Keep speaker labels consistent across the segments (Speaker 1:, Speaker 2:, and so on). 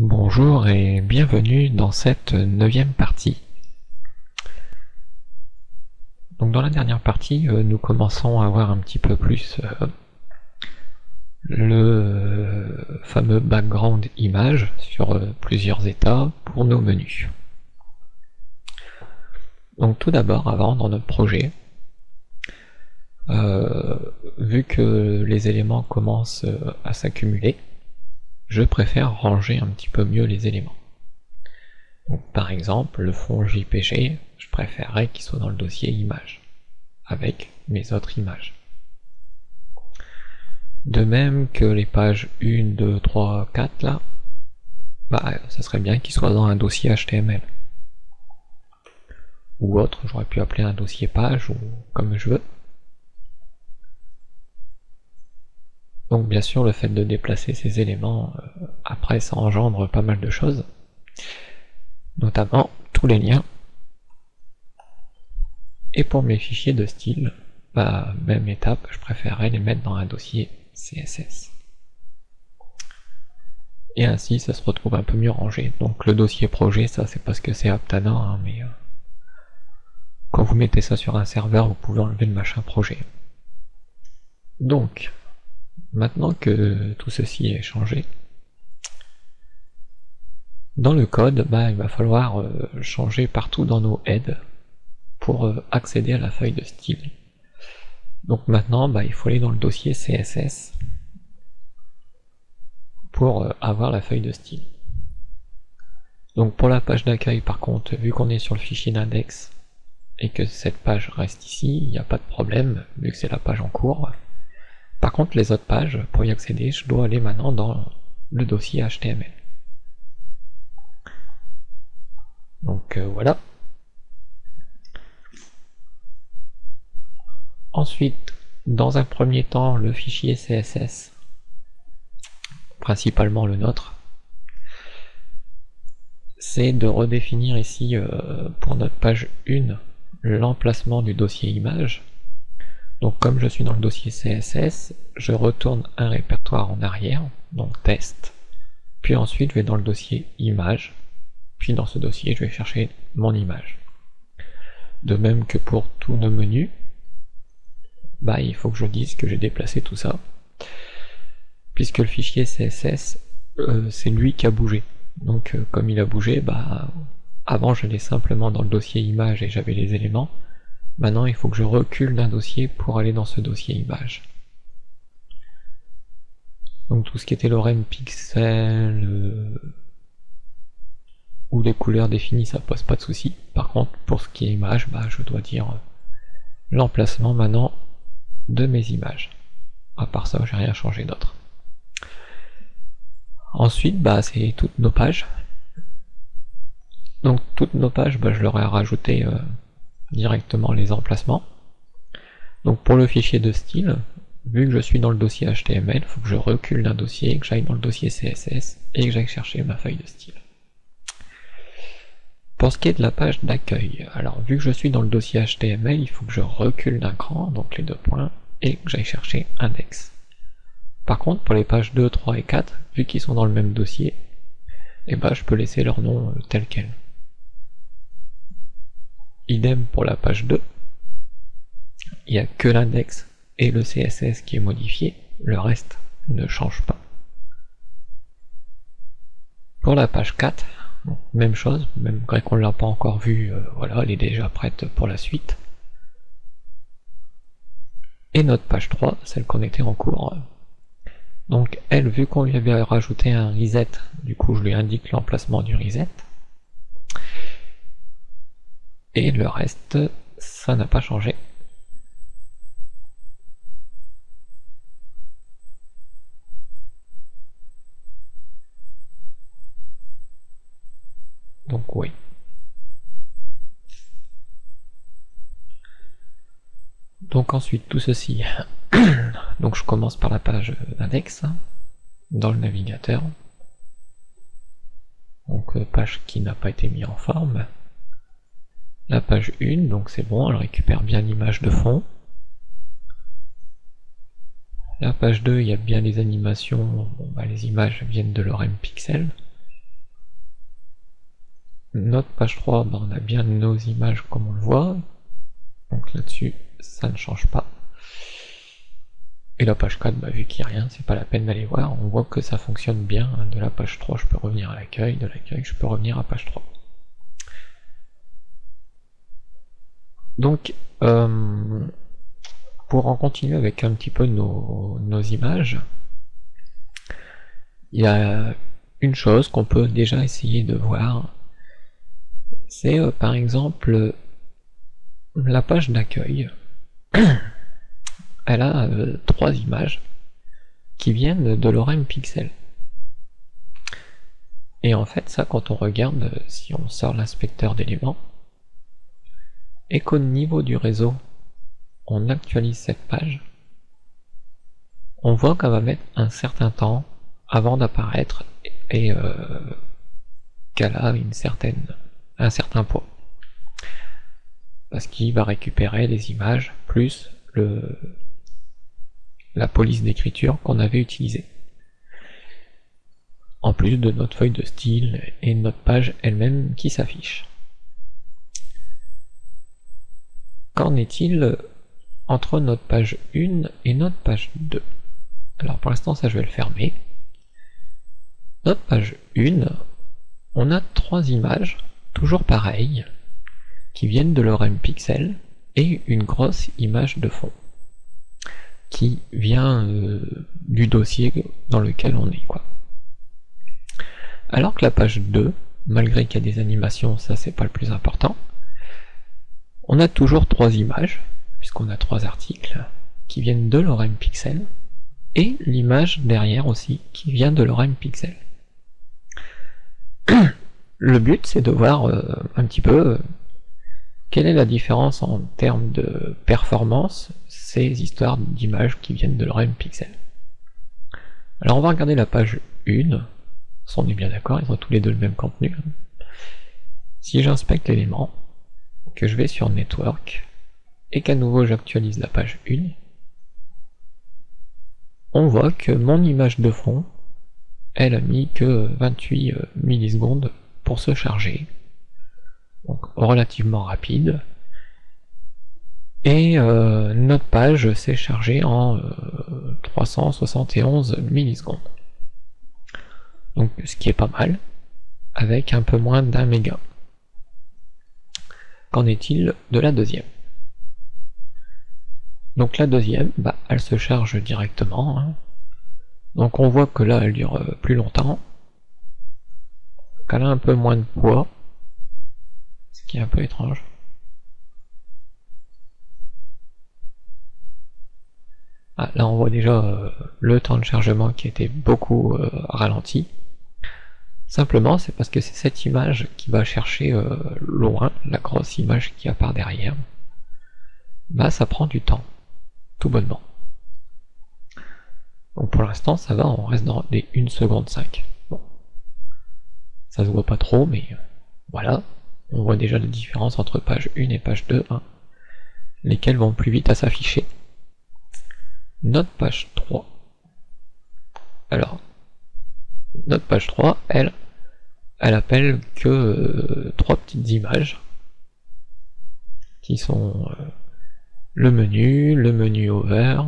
Speaker 1: Bonjour et bienvenue dans cette 9e partie. Donc dans la dernière partie, nous commençons à voir un petit peu plus le fameux background image sur plusieurs états pour nos menus. Donc tout d'abord, avant dans notre projet, vu que les éléments commencent à s'accumuler, je préfère ranger un petit peu mieux les éléments. Donc, par exemple, le fond JPG, je préférerais qu'il soit dans le dossier images, avec mes autres images. De même que les pages 1, 2, 3, 4 là, ça serait bien qu'ils soient dans un dossier HTML. Ou autre, j'aurais pu appeler un dossier page, ou comme je veux. Donc bien sûr, le fait de déplacer ces éléments, après ça engendre pas mal de choses, notamment tous les liens. Et pour mes fichiers de style, même étape, je préférerais les mettre dans un dossier CSS. Et ainsi, ça se retrouve un peu mieux rangé. Donc le dossier projet, ça c'est parce que c'est Aptana, hein, mais quand vous mettez ça sur un serveur, vous pouvez enlever le machin projet. Donc, maintenant que tout ceci est changé, dans le code, il va falloir changer partout dans nos heads pour accéder à la feuille de style. Donc maintenant, il faut aller dans le dossier CSS pour avoir la feuille de style. Donc pour la page d'accueil, par contre, vu qu'on est sur le fichier d'index et que cette page reste ici, il n'y a pas de problème, vu que c'est la page en cours. Par contre, les autres pages, pour y accéder, je dois aller maintenant dans le dossier HTML. Donc voilà. Ensuite, dans un premier temps, le fichier CSS, principalement le nôtre, c'est de redéfinir ici, pour notre page 1, l'emplacement du dossier image. Donc comme je suis dans le dossier CSS, je retourne un répertoire en arrière, donc test, puis ensuite je vais dans le dossier image, puis dans ce dossier je vais chercher mon image. De même que pour tous nos menus, il faut que je dise que j'ai déplacé tout ça, puisque le fichier CSS, c'est lui qui a bougé. Donc comme il a bougé, avant je l'ai simplement dans le dossier image et j'avais les éléments. Maintenant il faut que je recule d'un dossier pour aller dans ce dossier image. Donc tout ce qui était lorem pixel ou les couleurs définies, ça pose pas de souci. Par contre pour ce qui est image, je dois dire l'emplacement maintenant de mes images. À part ça, j'ai rien changé d'autre. Ensuite, c'est toutes nos pages. Donc toutes nos pages, je leur ai rajouté directement les emplacements. Donc pour le fichier de style, vu que je suis dans le dossier HTML, il faut que je recule d'un dossier, que j'aille dans le dossier CSS et que j'aille chercher ma feuille de style. Pour ce qui est de la page d'accueil, alors vu que je suis dans le dossier HTML, il faut que je recule d'un cran, donc les deux points, et que j'aille chercher index. Par contre, pour les pages 2, 3 et 4, vu qu'ils sont dans le même dossier, je peux laisser leur nom tel quel. Idem pour la page 2, il n'y a que l'index et le CSS qui est modifié, le reste ne change pas. Pour la page 4, même chose, même qu'on ne l'a pas encore vue, voilà, elle est déjà prête pour la suite. Et notre page 3, celle qu'on était en cours. Donc elle, vu qu'on lui avait rajouté un reset, du coup je lui indique l'emplacement du reset. Et le reste, ça n'a pas changé. Donc oui. Donc ensuite tout ceci, donc je commence par la page d'index, dans le navigateur, donc page qui n'a pas été mise en forme. La page 1, donc c'est bon, elle récupère bien l'image de fond. La page 2, il y a bien les animations, bon, les images viennent de lorem pixel. Notre page 3, bah, on a bien nos images comme on le voit, donc là-dessus ça ne change pas. Et la page 4, bah, vu qu'il n'y a rien, c'est pas la peine d'aller voir, on voit que ça fonctionne bien. De la page 3 je peux revenir à l'accueil, de l'accueil je peux revenir à page 3. Donc pour en continuer avec un petit peu nos images, il y a une chose qu'on peut déjà essayer de voir, c'est par exemple la page d'accueil. Elle a 3 images qui viennent de l'ORM Pixel. Et en fait ça, quand on regarde, si on sort l'inspecteur d'éléments, et qu'au niveau du réseau on actualise cette page, on voit qu'elle va mettre un certain temps avant d'apparaître et qu'elle a un certain poids. Parce qu'il va récupérer les images plus la police d'écriture qu'on avait utilisée. En plus de notre feuille de style et notre page elle-même qui s'affiche. Qu'en est-il entre notre page 1 et notre page 2? Alors pour l'instant ça je vais le fermer. Notre page 1, on a 3 images, toujours pareilles, qui viennent de l'ORM Pixel, et une grosse image de fond, qui vient du dossier dans lequel on est, quoi. Alors que la page 2, malgré qu'il y a des animations, ça c'est pas le plus important, on a toujours 3 images, puisqu'on a 3 articles, qui viennent de l'ORM Pixel, et l'image derrière aussi, qui vient de l'ORM Pixel. Le but c'est de voir un petit peu quelle est la différence en termes de performance, ces histoires d'images qui viennent de l'ORM Pixel. Alors on va regarder la page 1, on est bien d'accord, ils ont tous les deux le même contenu. Si j'inspecte l'élément, que je vais sur Network, et qu'à nouveau j'actualise la page 1, on voit que mon image de fond, elle a mis que 28 millisecondes pour se charger, donc relativement rapide, et notre page s'est chargée en 371 millisecondes. Donc ce qui est pas mal, avec un peu moins d'1 méga. Qu'en est-il de la deuxième? Donc la deuxième, bah, elle se charge directement, hein. Donc on voit que là elle dure plus longtemps, qu'elle a un peu moins de poids, ce qui est un peu étrange. Ah, là on voit déjà le temps de chargement qui était beaucoup ralenti. Simplement c'est parce que c'est cette image qui va chercher loin, la grosse image qui apparaît derrière. Bah ça prend du temps, tout bonnement. Donc pour l'instant ça va, on reste dans les 1 seconde 5. Bon. Ça se voit pas trop, mais voilà, on voit déjà la différence entre page 1 et page 2, hein, lesquelles vont plus vite à s'afficher. Notre page 3. Alors, notre page 3, elle appelle que 3 petites images, qui sont le menu over,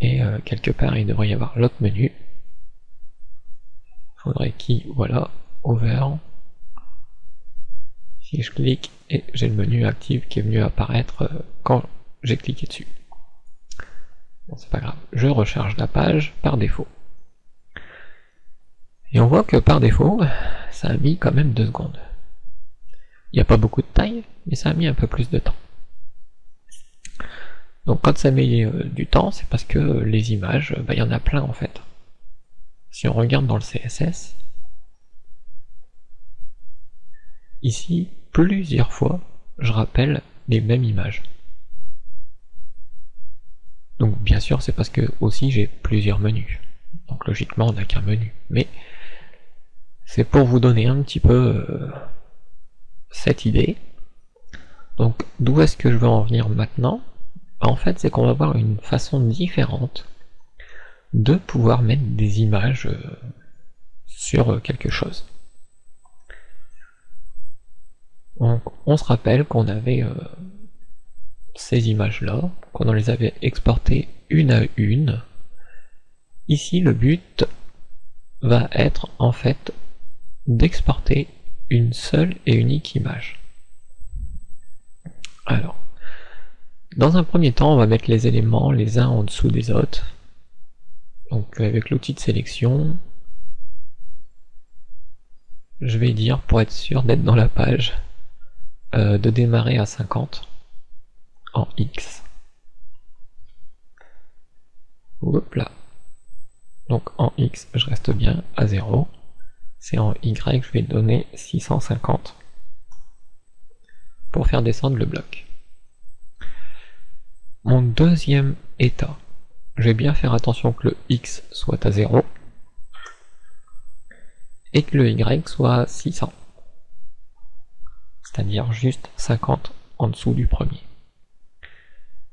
Speaker 1: et quelque part il devrait y avoir l'autre menu. Faudrait qu'il, voilà, over. Si je clique, et j'ai le menu actif qui est venu apparaître quand j'ai cliqué dessus. Bon, c'est pas grave, je recharge la page par défaut. Et on voit que par défaut, ça a mis quand même 2 secondes. Il n'y a pas beaucoup de taille, mais ça a mis un peu plus de temps. Donc quand ça met du temps, c'est parce que les images, bah, il y en a plein en fait. Si on regarde dans le CSS, ici, plusieurs fois, je rappelle les mêmes images. Donc bien sûr c'est parce que aussi j'ai plusieurs menus, donc logiquement on n'a qu'un menu, mais c'est pour vous donner un petit peu cette idée. Donc d'où est-ce que je veux en venir maintenant? En fait c'est qu'on va voir une façon différente de pouvoir mettre des images sur quelque chose. Donc on se rappelle qu'on avait ces images-là, qu'on les avait exportées une à une. Ici, le but va être en fait d'exporter une seule et unique image. Alors, dans un premier temps, on va mettre les éléments les uns en dessous des autres. Donc avec l'outil de sélection, je vais dire, pour être sûr d'être dans la page, de démarrer à 50 en X. Hop là. Donc en X, je reste bien à 0. C'est en Y, je vais donner 650 pour faire descendre le bloc. Mon deuxième état, je vais bien faire attention que le X soit à 0 et que le Y soit à 600. C'est-à-dire juste 50 en dessous du premier.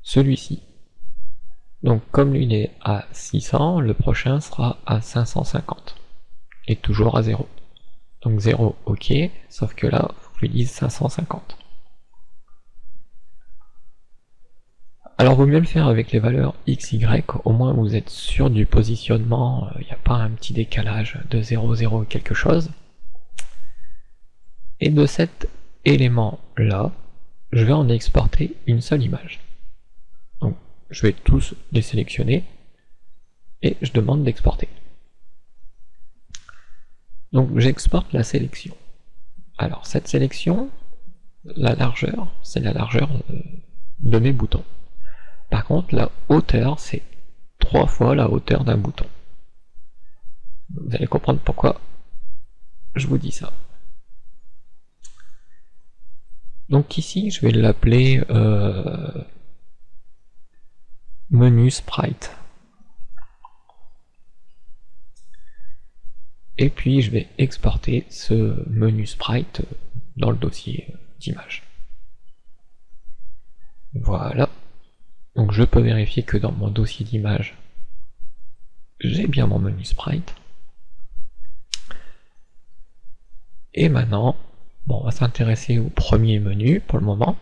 Speaker 1: Celui-ci, donc comme lui il est à 600, le prochain sera à 550. Et toujours à 0. Donc 0, ok, sauf que là, il faut que je lui dise 550. Alors vaut mieux le faire avec les valeurs x, y, au moins vous êtes sûr du positionnement, il n'y a pas un petit décalage de 0, 0 quelque chose. Et de cet élément-là, je vais en exporter une seule image. Donc je vais tous les sélectionner, et je demande d'exporter. Donc j'exporte la sélection. Alors cette sélection, la largeur, c'est la largeur de mes boutons. Par contre la hauteur, c'est 3 fois la hauteur d'un bouton. Vous allez comprendre pourquoi je vous dis ça. Donc ici je vais l'appeler menu sprite. Et puis je vais exporter ce menu sprite dans le dossier d'image. Voilà. Donc je peux vérifier que dans mon dossier d'image, j'ai bien mon menu sprite. Et maintenant, bon, on va s'intéresser au premier menu pour le moment.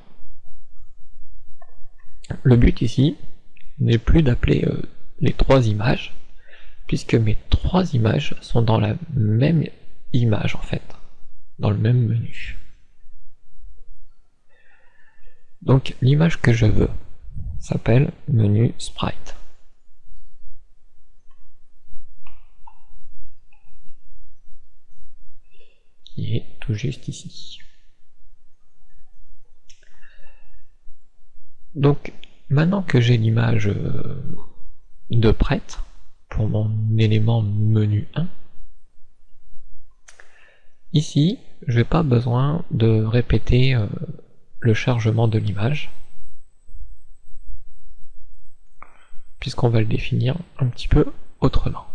Speaker 1: Le but ici n'est plus d'appeler les 3 images, puisque mes 3 images sont dans la même image en fait, dans le même menu. Donc l'image que je veux s'appelle menu sprite. Qui est tout juste ici. Donc maintenant que j'ai l'image de prête, pour mon élément menu 1. Ici, je n'ai pas besoin de répéter le chargement de l'image, puisqu'on va le définir un petit peu autrement.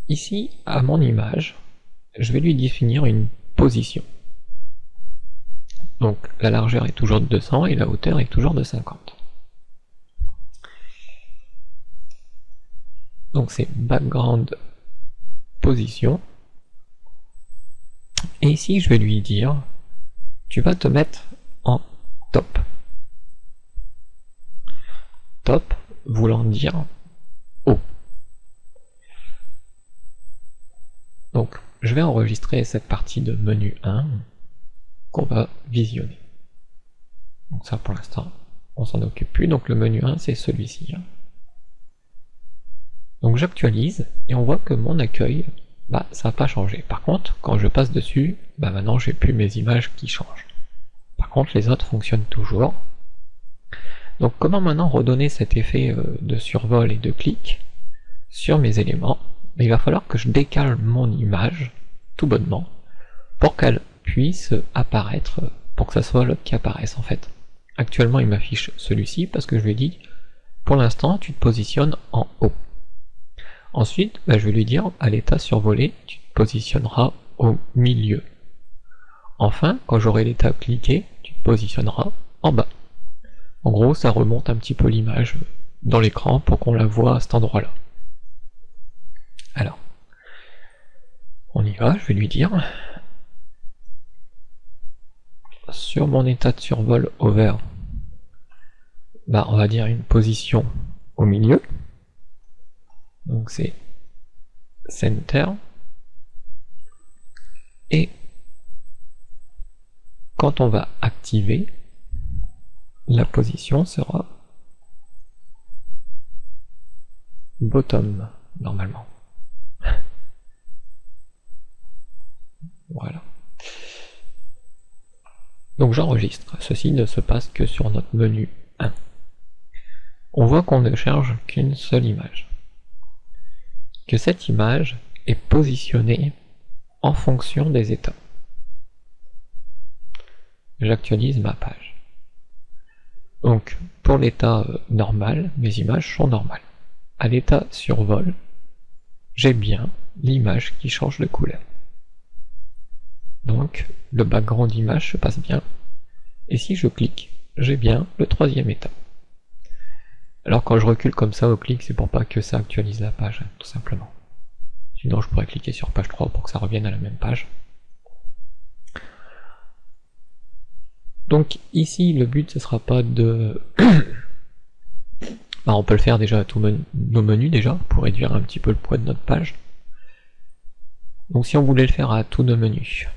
Speaker 1: Ici, à mon image, je vais lui définir une position. Donc la largeur est toujours de 200 et la hauteur est toujours de 50. Donc c'est background position. Et ici je vais lui dire, tu vas te mettre en top. Top voulant dire haut. Donc je vais enregistrer cette partie de menu 1 qu'on va visionner. Donc ça pour l'instant on s'en occupe plus, donc le menu 1 c'est celui-ci. Donc j'actualise et on voit que mon accueil, ça n'a pas changé. Par contre, quand je passe dessus, maintenant j'ai plus mes images qui changent. Par contre, les autres fonctionnent toujours. Donc comment maintenant redonner cet effet de survol et de clic sur mes éléments? Il va falloir que je décale mon image, tout bonnement, pour qu'elle puisse apparaître, pour que ça soit l'autre qui apparaisse en fait. Actuellement il m'affiche celui-ci parce que je lui ai dit, pour l'instant tu te positionnes en haut. Ensuite, je vais lui dire, à l'état survolé, tu te positionneras au milieu. Enfin, quand j'aurai l'état cliqué, tu te positionneras en bas. En gros, ça remonte un petit peu l'image dans l'écran pour qu'on la voit à cet endroit-là. Alors, on y va, je vais lui dire, sur mon état de survol over, bah on va dire une position au milieu, donc c'est center, et quand on va activer, la position sera bottom normalement. Voilà. Donc j'enregistre, ceci ne se passe que sur notre menu 1. On voit qu'on ne charge qu'une seule image. Que cette image est positionnée en fonction des états. J'actualise ma page. Donc pour l'état normal, mes images sont normales. À l'état survol, j'ai bien l'image qui change de couleur. Donc le background d'image se passe bien, et si je clique, j'ai bien le troisième état. Alors quand je recule comme ça au clic, c'est pour pas que ça actualise la page, tout simplement. Sinon je pourrais cliquer sur page 3 pour que ça revienne à la même page. Donc ici le but ce sera pas de... on peut le faire déjà à tous nos menus déjà, pour réduire un petit peu le poids de notre page. Donc si on voulait le faire à tous nos menus,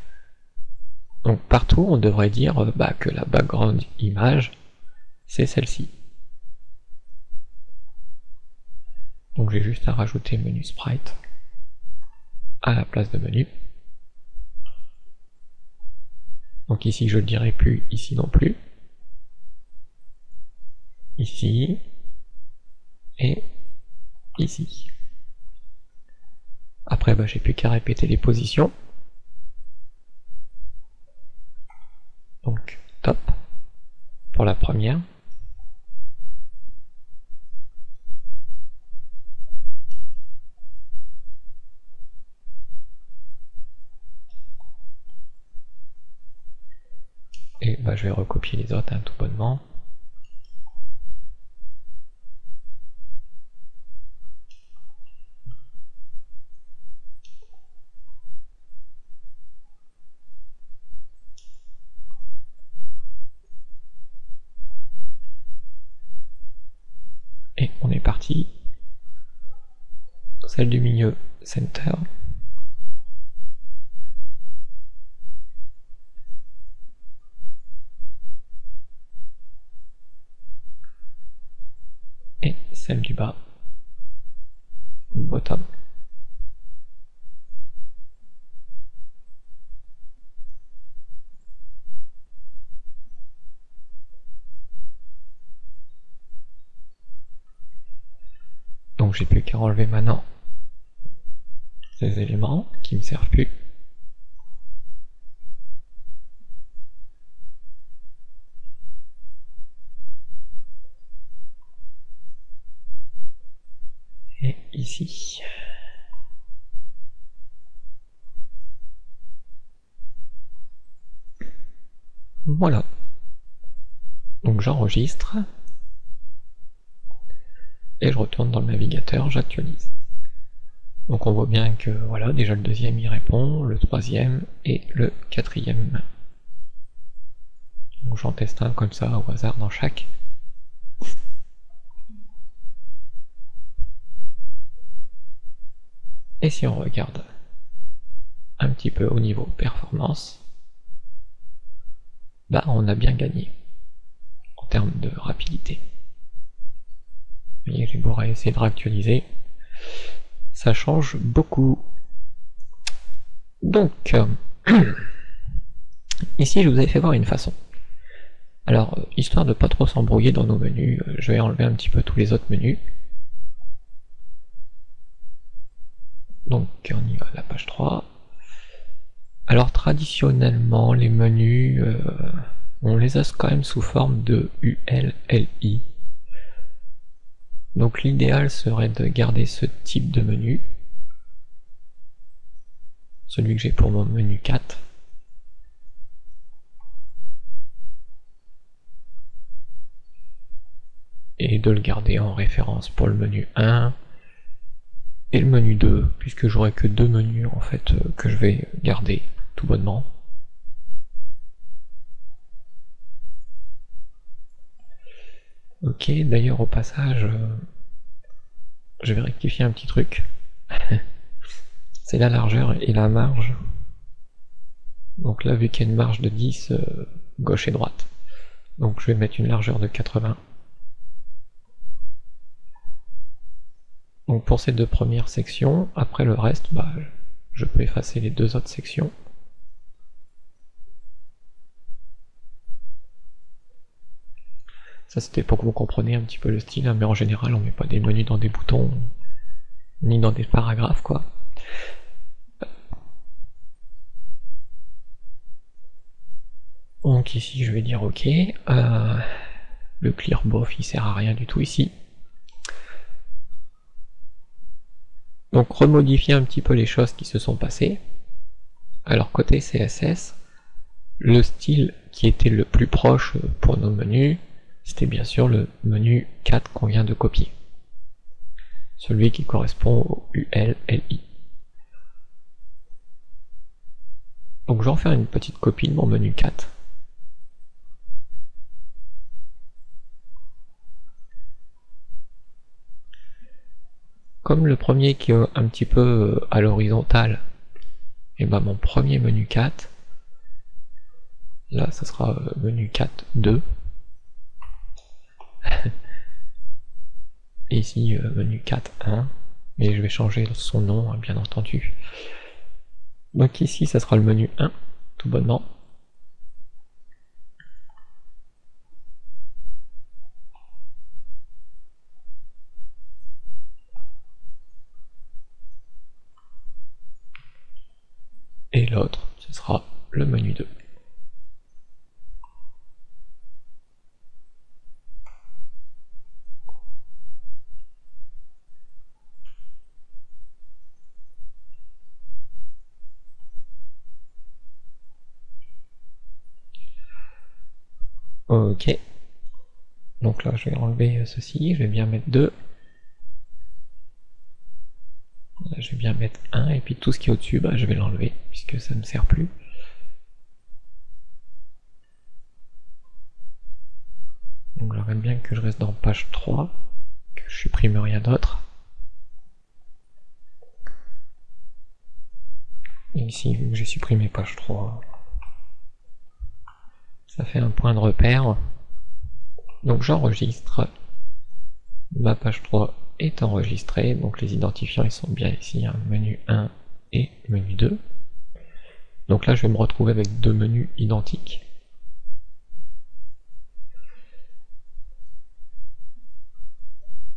Speaker 1: donc partout on devrait dire que la background image c'est celle-ci. Donc j'ai juste à rajouter menu sprite à la place de menu. Donc ici je ne le dirai plus, ici non plus. Ici et ici. Après j'ai plus qu'à répéter les positions. Donc top pour la première. Et je vais recopier les autres tout bonnement. Et on est parti. Celle du milieu, center. Et celle du bas, bottom. Donc j'ai plus qu'à enlever maintenant ces éléments qui me servent plus. Et ici. Voilà. Donc j'enregistre. Et je retourne dans le navigateur, j'actualise. Donc on voit bien que voilà, déjà le deuxième y répond, le troisième et le quatrième. Donc j'en teste un comme ça au hasard dans chaque. Et si on regarde un petit peu au niveau performance, on a bien gagné en termes de rapidité. Vous voyez, j'ai beau essayer de réactualiser, ça change beaucoup. Donc, ici je vous avais fait voir une façon. Alors, histoire de pas trop s'embrouiller dans nos menus, je vais enlever un petit peu tous les autres menus. Donc on y va à la page 3. Alors traditionnellement les menus, on les a quand même sous forme de ULLI. Donc l'idéal serait de garder ce type de menu, celui que j'ai pour mon menu 4. Et de le garder en référence pour le menu 1 et le menu 2, puisque j'aurai que deux menus en fait que je vais garder tout bonnement. Ok, d'ailleurs au passage, je vais rectifier un petit truc. C'est la largeur et la marge. Donc là, vu qu'il y a une marge de 10, gauche et droite. Donc je vais mettre une largeur de 80. Donc pour ces deux premières sections, après le reste, bah, je peux effacer les deux autres sections. Ça c'était pour que vous compreniez un petit peu le style, hein, mais en général on met pas des menus dans des boutons, ni dans des paragraphes quoi. Donc ici je vais dire ok, le clear bof il sert à rien du tout ici. Donc remodifier un petit peu les choses qui se sont passées. Alors côté CSS, le style qui était le plus proche pour nos menus, c'était bien sûr le menu 4 qu'on vient de copier. Celui qui correspond au ULLI. Donc je vais en faire une petite copie de mon menu 4. Comme le premier qui est un petit peu à l'horizontale, et ben mon premier menu 4, là ça sera menu 4 2. Et ici menu 4 1, mais je vais changer son nom bien entendu. Donc ici ça sera le menu 1 tout bonnement. Et l'autre ce sera le menu 2. Ok, donc là je vais enlever ceci, je vais bien mettre 2. Là je vais bien mettre 1, et puis tout ce qui est au-dessus, bah, je vais l'enlever, puisque ça ne me sert plus. Donc j'aimerais bien que je reste dans page 3, que je supprime rien d'autre. Et ici, vu que j'ai supprimé page 3, ça fait un point de repère. Donc j'enregistre, ma page 3 est enregistrée, donc les identifiants ils sont bien ici, hein, menu 1 et menu 2. Donc là je vais me retrouver avec deux menus identiques.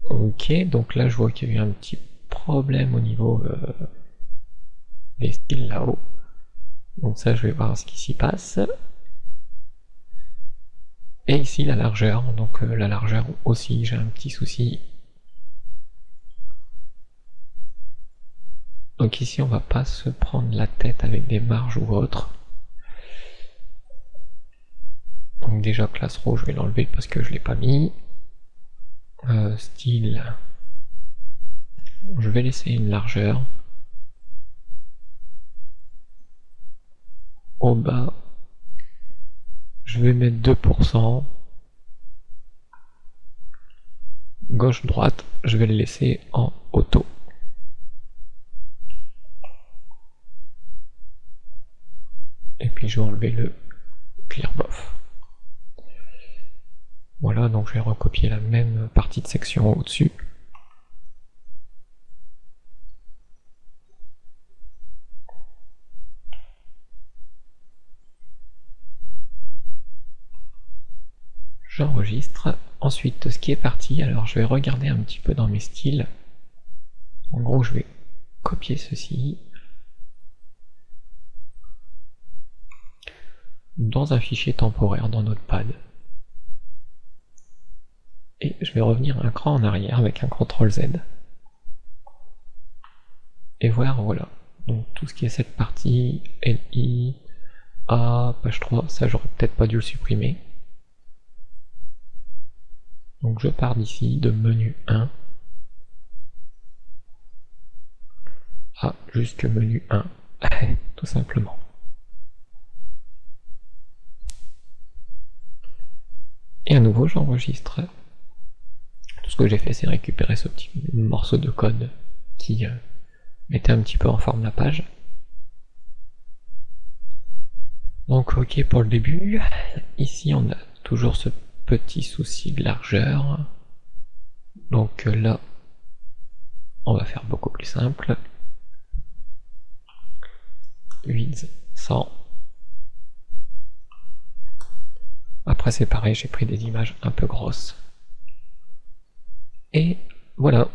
Speaker 1: Ok, donc là je vois qu'il y a eu un petit problème au niveau des styles là-haut. Donc ça je vais voir ce qui s'y passe. Et ici la largeur, donc la largeur aussi j'ai un petit souci. Donc ici on va pas se prendre la tête avec des marges ou autre. Donc déjà classe row je vais l'enlever parce que je l'ai pas mis. Style, je vais laisser une largeur. Au bas, je vais mettre 2%. Gauche-droite, je vais le laisser en auto. Et puis je vais enlever le clear bof. Voilà, donc je vais recopier la même partie de section au-dessus. J'enregistre. Ensuite, ce qui est parti, alors je vais regarder un petit peu dans mes styles. En gros, je vais copier ceci dans un fichier temporaire dans Notepad. Et je vais revenir un cran en arrière avec un CTRL Z. Et voir, voilà. Donc tout ce qui est cette partie, LI, A, page 3, ça j'aurais peut-être pas dû le supprimer. Donc je pars d'ici, de menu 1 à jusque menu 1, tout simplement. Et à nouveau j'enregistre ce que j'ai fait, c'est récupérer ce petit morceau de code qui mettait un petit peu en forme la page. Donc ok pour le début. Ici on a toujours ce petit souci de largeur. Donc là, on va faire beaucoup plus simple. Width 100. Après c'est pareil, j'ai pris des images un peu grosses. Et voilà.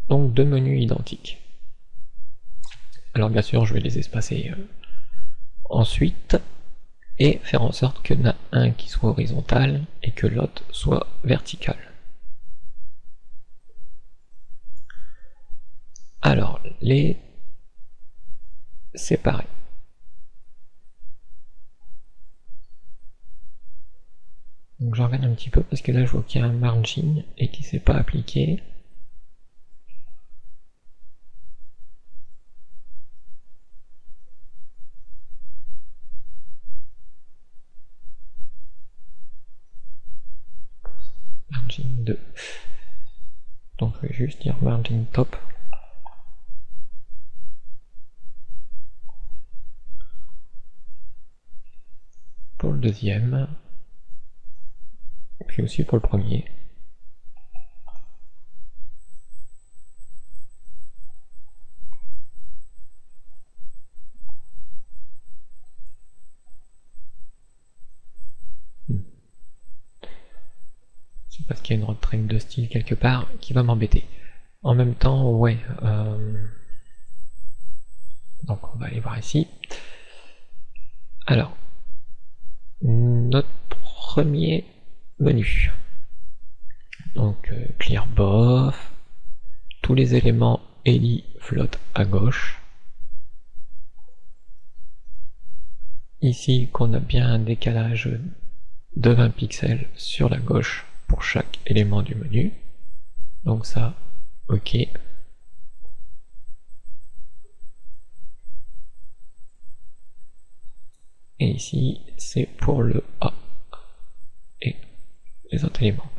Speaker 1: Donc deux menus identiques. Alors bien sûr je vais les espacer ensuite et faire en sorte qu'il y en a un qui soit horizontal et que l'autre soit vertical. Alors les séparer. Donc je regarde un petit peu parce que là je vois qu'il y a un margin et qui ne s'est pas appliqué. Margin 2. Donc je vais juste dire margin top. Pour le deuxième. Et puis aussi pour le premier. C'est parce qu'il y a une retraite de style quelque part qui va m'embêter. En même temps, ouais. Donc on va aller voir ici. Alors, notre premier menu. Donc clear bof, tous les éléments eli flotte à gauche. Ici qu'on a bien un décalage de 20 pixels sur la gauche pour chaque élément du menu. Donc ça, ok. Et ici, c'est pour le A et les autres éléments.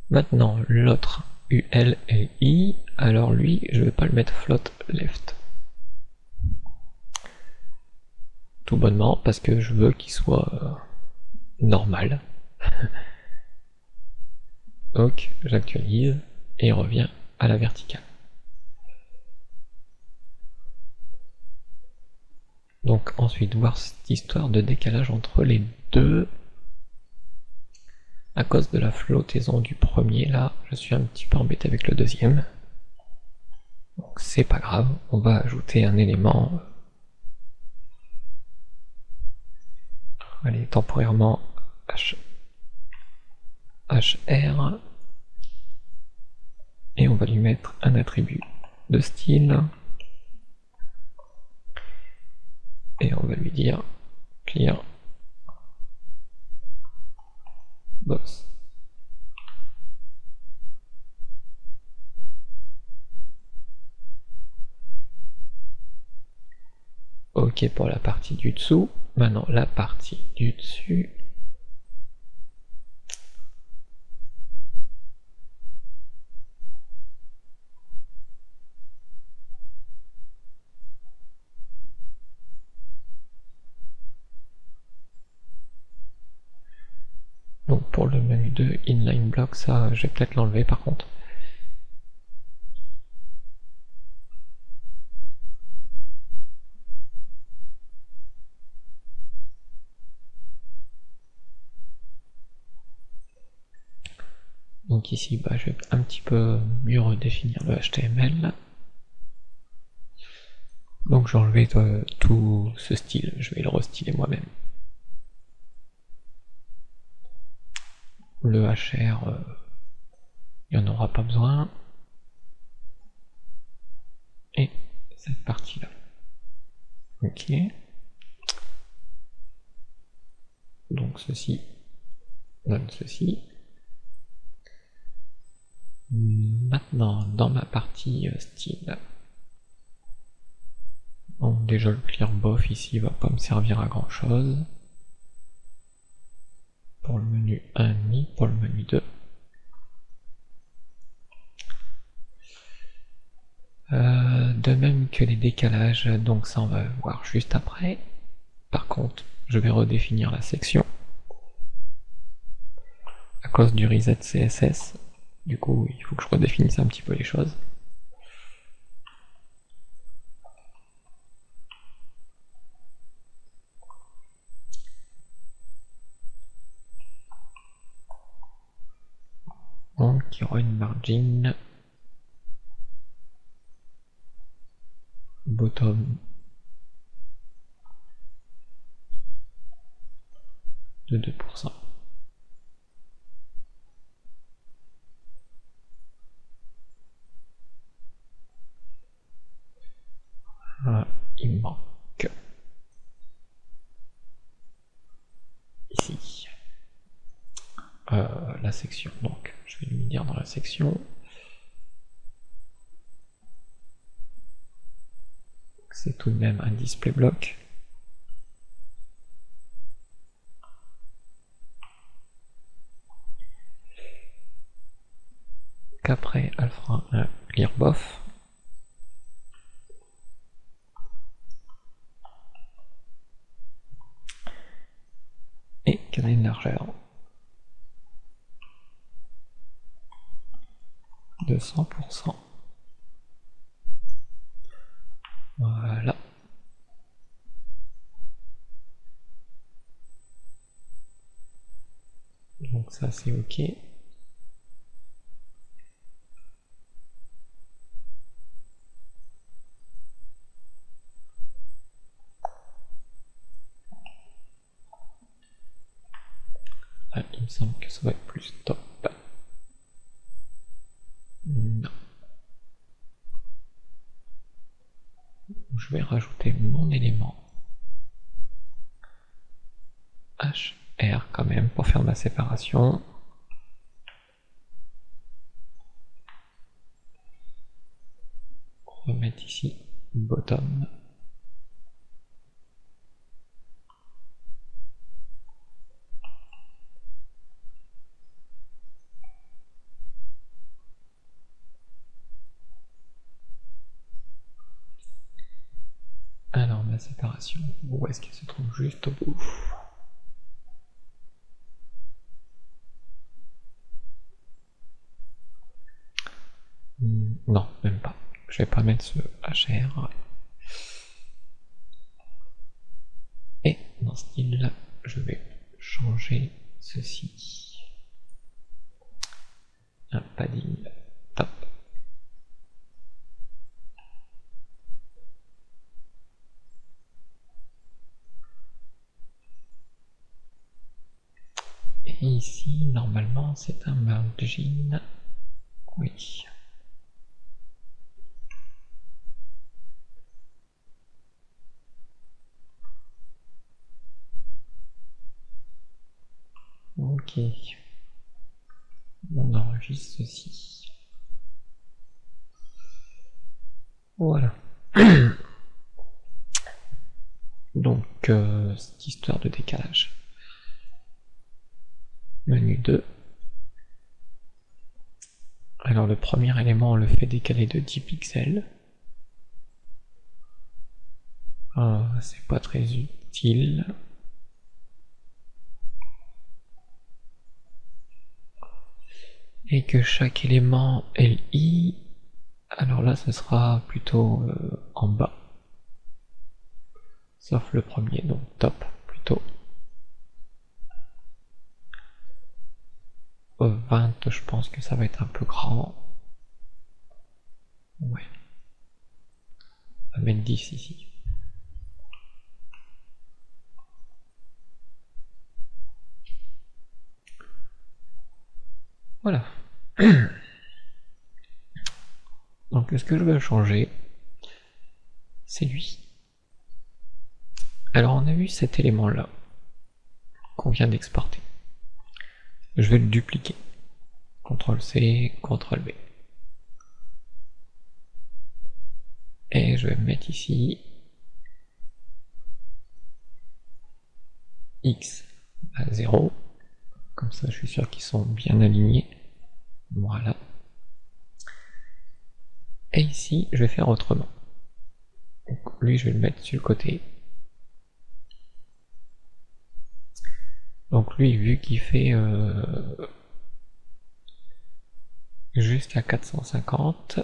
Speaker 1: Maintenant, l'autre UL et I, alors lui, je vais pas le mettre float left. Tout bonnement parce que je veux qu'il soit normal. Donc j'actualise et revient à la verticale. Donc ensuite voir cette histoire de décalage entre les deux. À cause de la flottaison du premier là, je suis un petit peu embêté avec le deuxième. Donc c'est pas grave, on va ajouter un élément. Allez, temporairement HR. Et on va lui mettre un attribut de style. Et on va lui dire clear box. Ok pour la partie du dessous. Maintenant la partie du dessus. Donc pour le menu de inline block, ça je vais peut-être l'enlever par contre. Donc ici, je vais un petit peu mieux redéfinir le HTML. Donc j'ai enlevé tout ce style, je vais le restyler moi-même. Le HR, il n'y en aura pas besoin. Et cette partie-là. Ok. Donc ceci donne ceci. Maintenant, dans ma partie style, donc déjà le clear bof ici va pas me servir à grand chose. pour le menu 1 ni pour le menu 2. De même que les décalages, donc ça on va voir juste après. Par contre, je vais redéfinir la section. À cause du reset CSS, du coup il faut que je redéfinisse un petit peu les choses. Donc il y aura une margin bottom de 2%. Voilà, il me manque ici la section, donc je vais lui dire dans la section c'est tout de même un display block. Qu'après elle fera un clearbof et qu'elle a une largeur de 100%. Voilà. Donc ça c'est ok. Ah, il me semble que ça va être plus top. Non. Je vais rajouter mon élément HR quand même pour faire ma séparation. On va mettre ici bottom. Alors ma séparation, où est-ce qu'elle se trouve? Juste au bout. Non, même pas. Je vais pas mettre ce HR. Et dans style, je vais changer ceci. Un padding top. Et ici, normalement, c'est un margin. Oui. Ok. On enregistre ceci. Voilà. Donc, cette histoire de décalage. Menu 2. Alors le premier élément, on le fait décaler de 10 pixels. C'est pas très utile. Et que chaque élément LI, alors là ce sera plutôt en bas. Sauf le premier, donc top plutôt. 20, je pense que ça va être un peu grand. Ouais. On va mettre 10 ici. Voilà. Donc ce que je veux changer, c'est lui. Alors on a vu cet élément là qu'on vient d'exporter. Je vais le dupliquer. CTRL C, CTRL V. Et je vais mettre ici X à 0 Comme ça, je suis sûr qu'ils sont bien alignés. Voilà. Et ici, je vais faire autrement. Donc, lui, je vais le mettre sur le côté. Donc lui, vu qu'il fait jusqu'à 450,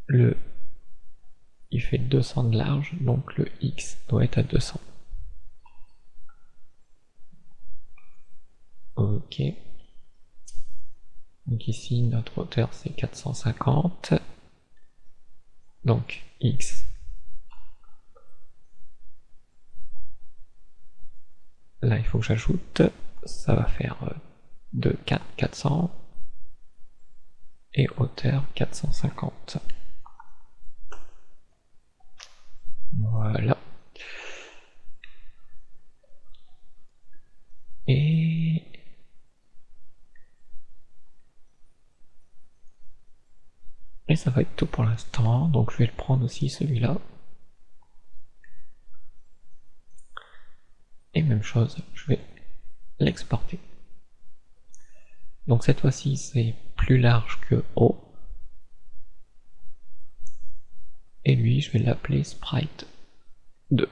Speaker 1: il fait 200 de large, donc le X doit être à 200. Ok. Donc ici, notre hauteur c'est 450. Donc X. Là, il faut que j'ajoute. Ça va faire de 400 et hauteur 450. Voilà. Et ça va être tout pour l'instant. Donc je vais le prendre aussi celui-là. Et même chose, je vais l'exporter. Donc cette fois-ci c'est plus large que haut. Et lui je vais l'appeler Sprite 2.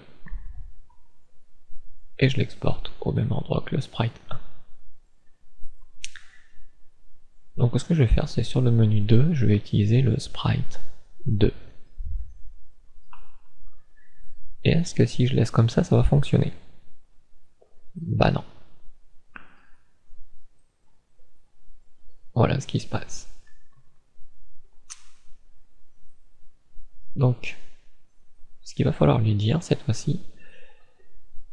Speaker 1: Et je l'exporte au même endroit que le Sprite 1. Donc ce que je vais faire c'est sur le menu 2, je vais utiliser le Sprite 2. Et est-ce que si je laisse comme ça va fonctionner? Bah non. Voilà ce qui se passe. Donc, ce qu'il va falloir lui dire cette fois-ci,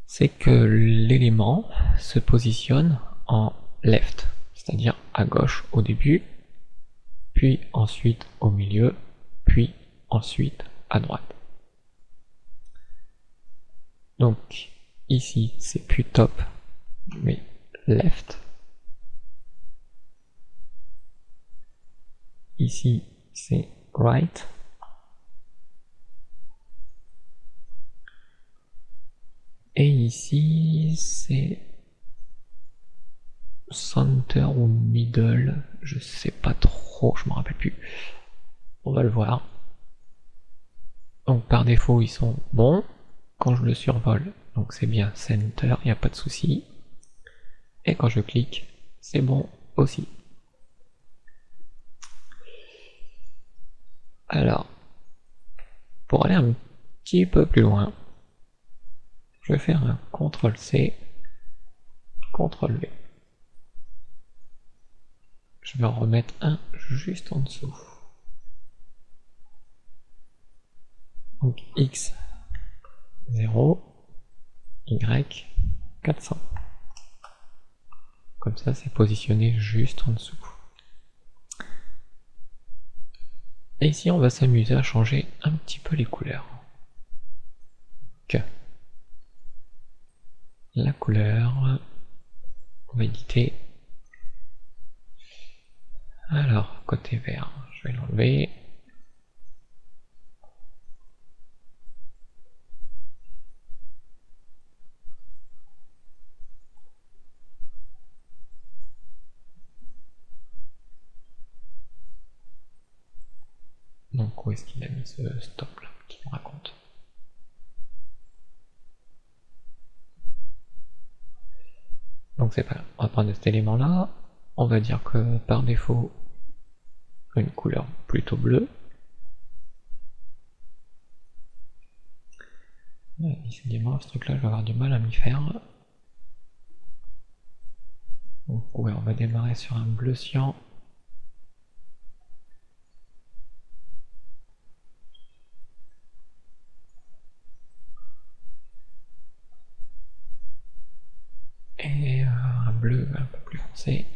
Speaker 1: c'est que l'élément se positionne en left, c'est-à-dire à gauche au début, puis ensuite au milieu, puis ensuite à droite. Donc ici c'est plus top, mais left. Ici c'est right. Et ici c'est center ou middle, je sais pas trop, je me rappelle plus. On va le voir. Donc par défaut ils sont bons. Quand je le survole, donc c'est bien center, il n'y a pas de souci. Et quand je clique, c'est bon aussi. Alors, pour aller un petit peu plus loin, je vais faire un CTRL-C, CTRL-V. Je vais en remettre un juste en dessous. Donc X 0, Y 400. Comme ça, c'est positionné juste en dessous. Et ici, on va s'amuser à changer un petit peu les couleurs. Donc, la couleur, on va éditer. Alors, côté vert, je vais l'enlever. Donc où est-ce qu'il a mis ce stop là qui me raconte? Donc c'est pas grave, on va prendre cet élément là, on va dire que par défaut une couleur plutôt bleue. Décidément ce truc là je vais avoir du mal à m'y faire. Donc ouais, on va démarrer sur un bleu cyan. Et un bleu un peu plus foncé.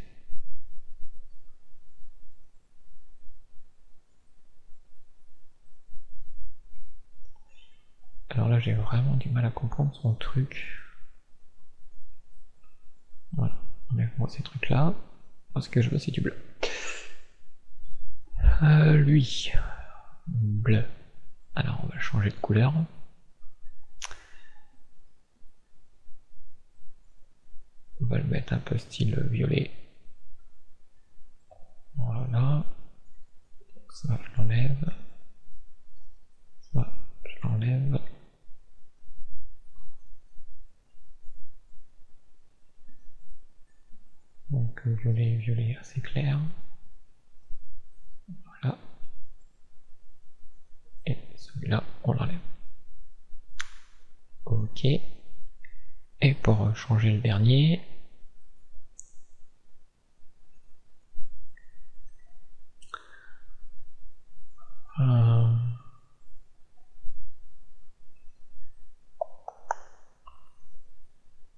Speaker 1: Alors là j'ai vraiment du mal à comprendre son truc. Voilà, enlève-moi ces trucs là. Ce que je veux c'est du bleu. Lui, bleu. Alors on va changer de couleur. On va le mettre un peu style violet. Voilà. Ça, je l'enlève. Ça, je l'enlève. Donc violet assez clair. Voilà. Et celui-là, on l'enlève. Ok. Et pour changer le dernier,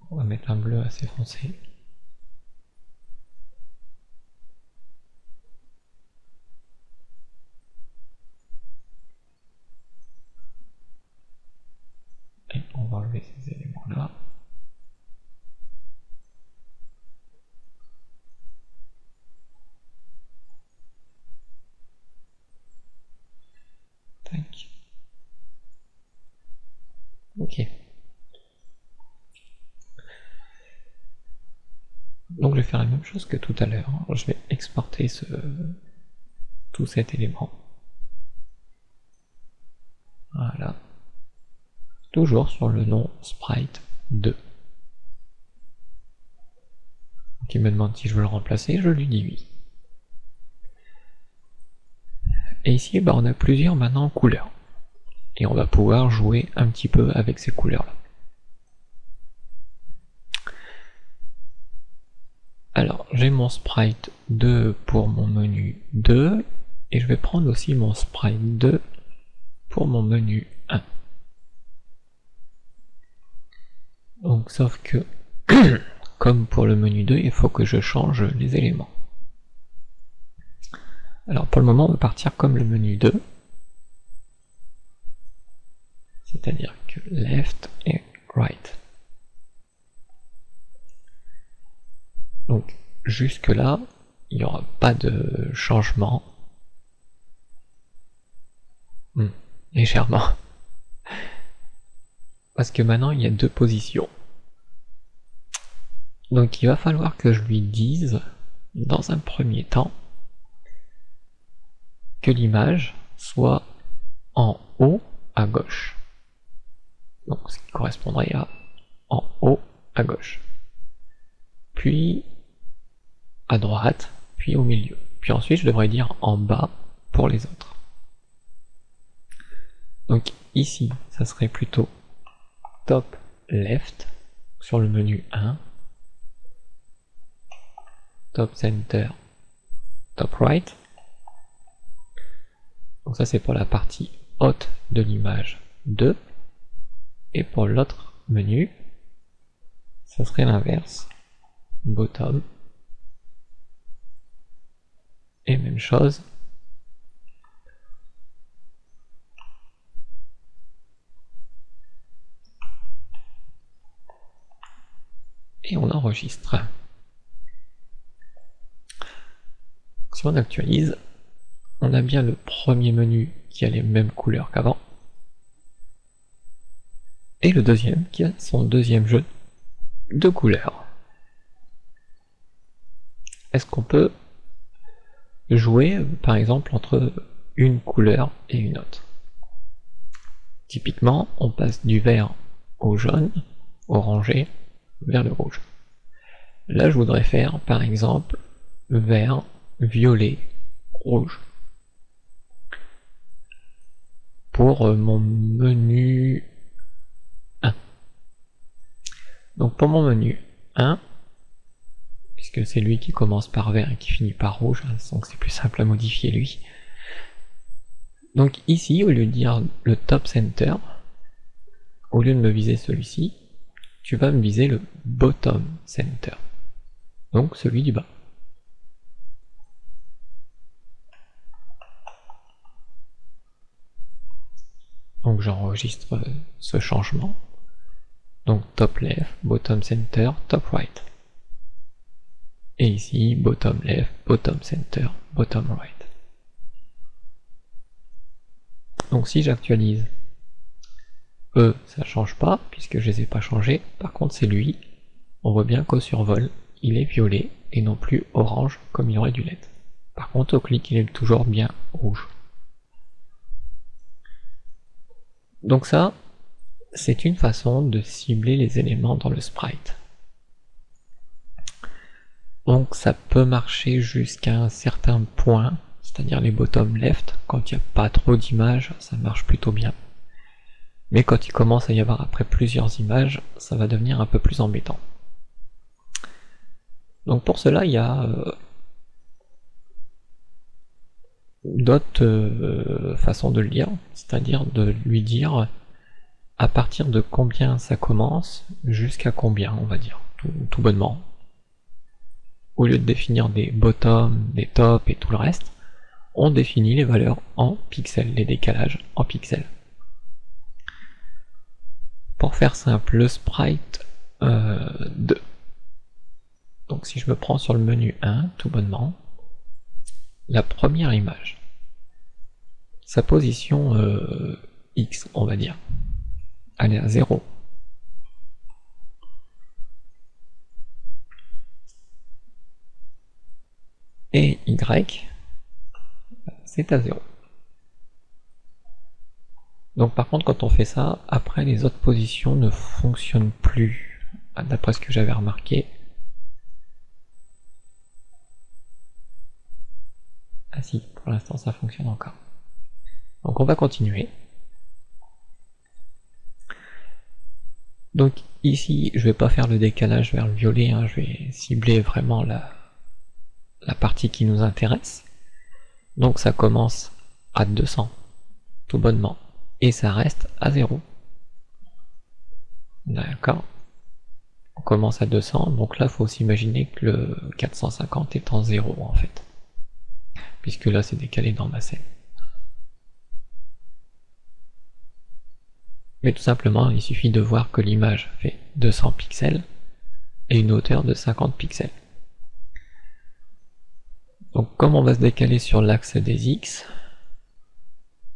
Speaker 1: on va mettre un bleu assez foncé. Et on va enlever ces éléments-là. Tac. Ok. Donc je vais faire la même chose que tout à l'heure. Je vais exporter tout cet élément. Voilà. Toujours sur le nom sprite 2. Donc il me demande si je veux le remplacer, je lui dis oui. Et ici, on a plusieurs maintenant couleurs. Et on va pouvoir jouer un petit peu avec ces couleurs-là. Alors, j'ai mon sprite 2 pour mon menu 2, et je vais prendre aussi mon sprite 2 pour mon menu 1. Donc, sauf que, comme pour le menu 2, il faut que je change les éléments. Alors, pour le moment, on va partir comme le menu 2, c'est-à-dire que left et right. Donc, jusque là, il n'y aura pas de changement. Légèrement. Parce que maintenant, il y a deux positions. Donc, il va falloir que je lui dise, dans un premier temps, que l'image soit en haut à gauche. Donc, ce qui correspondrait à en haut à gauche. Puis à droite, puis au milieu. Puis ensuite, je devrais dire en bas pour les autres. Donc ici, ça serait plutôt top left sur le menu 1, top center, top right. Donc ça c'est pour la partie haute de l'image 2. Et pour l'autre menu, ça serait l'inverse, bottom. Et même chose et on enregistre. Si on actualise, on a bien le premier menu qui a les mêmes couleurs qu'avant, et le deuxième qui a son deuxième jeu de couleurs. Est-ce qu'on peut jouer par exemple entre une couleur et une autre? Typiquement, on passe du vert au jaune, orangé, vers le rouge. Là, je voudrais faire par exemple vert, violet, rouge. Pour mon menu 1. Donc pour mon menu 1, puisque c'est lui qui commence par vert et qui finit par rouge, donc c'est plus simple à modifier lui. Donc ici, au lieu de dire le top center, au lieu de me viser celui-ci, tu vas me viser le bottom center, donc celui du bas. Donc j'enregistre ce changement. Donc top left, bottom center, top right. Et ici, bottom left, bottom center, bottom right. Donc si j'actualise, eux, ça change pas, puisque je les ai pas changés. Par contre, c'est lui, on voit bien qu'au survol, il est violet et non plus orange comme il aurait dû l'être. Par contre, au clic, il est toujours bien rouge. Donc ça, c'est une façon de cibler les éléments dans le sprite. Donc ça peut marcher jusqu'à un certain point, c'est-à-dire les bottom left, quand il n'y a pas trop d'images, ça marche plutôt bien. Mais quand il commence à y avoir après plusieurs images, ça va devenir un peu plus embêtant. Donc pour cela, il y a d'autres façons de le dire, c'est-à-dire de lui dire à partir de combien ça commence, jusqu'à combien, on va dire, tout bonnement. Au lieu de définir des bottom, des top et tout le reste, on définit les valeurs en pixels, les décalages en pixels. Pour faire simple, le sprite 2. Donc si je me prends sur le menu 1, tout bonnement, la première image, sa position X, on va dire, elle est à 0. Et Y, c'est à 0. Donc par contre, quand on fait ça, après les autres positions ne fonctionnent plus, d'après ce que j'avais remarqué. Ah si, pour l'instant ça fonctionne encore. Donc on va continuer. Donc ici, je vais pas faire le décalage vers le violet, hein, je vais cibler vraiment la partie qui nous intéresse. Donc ça commence à 200, tout bonnement, et ça reste à 0. D'accord. On commence à 200, donc là il faut s'imaginer que le 450 est en 0 en fait, puisque là c'est décalé dans ma scène. Mais tout simplement, il suffit de voir que l'image fait 200 pixels et une hauteur de 50 pixels. Donc comme on va se décaler sur l'axe des X,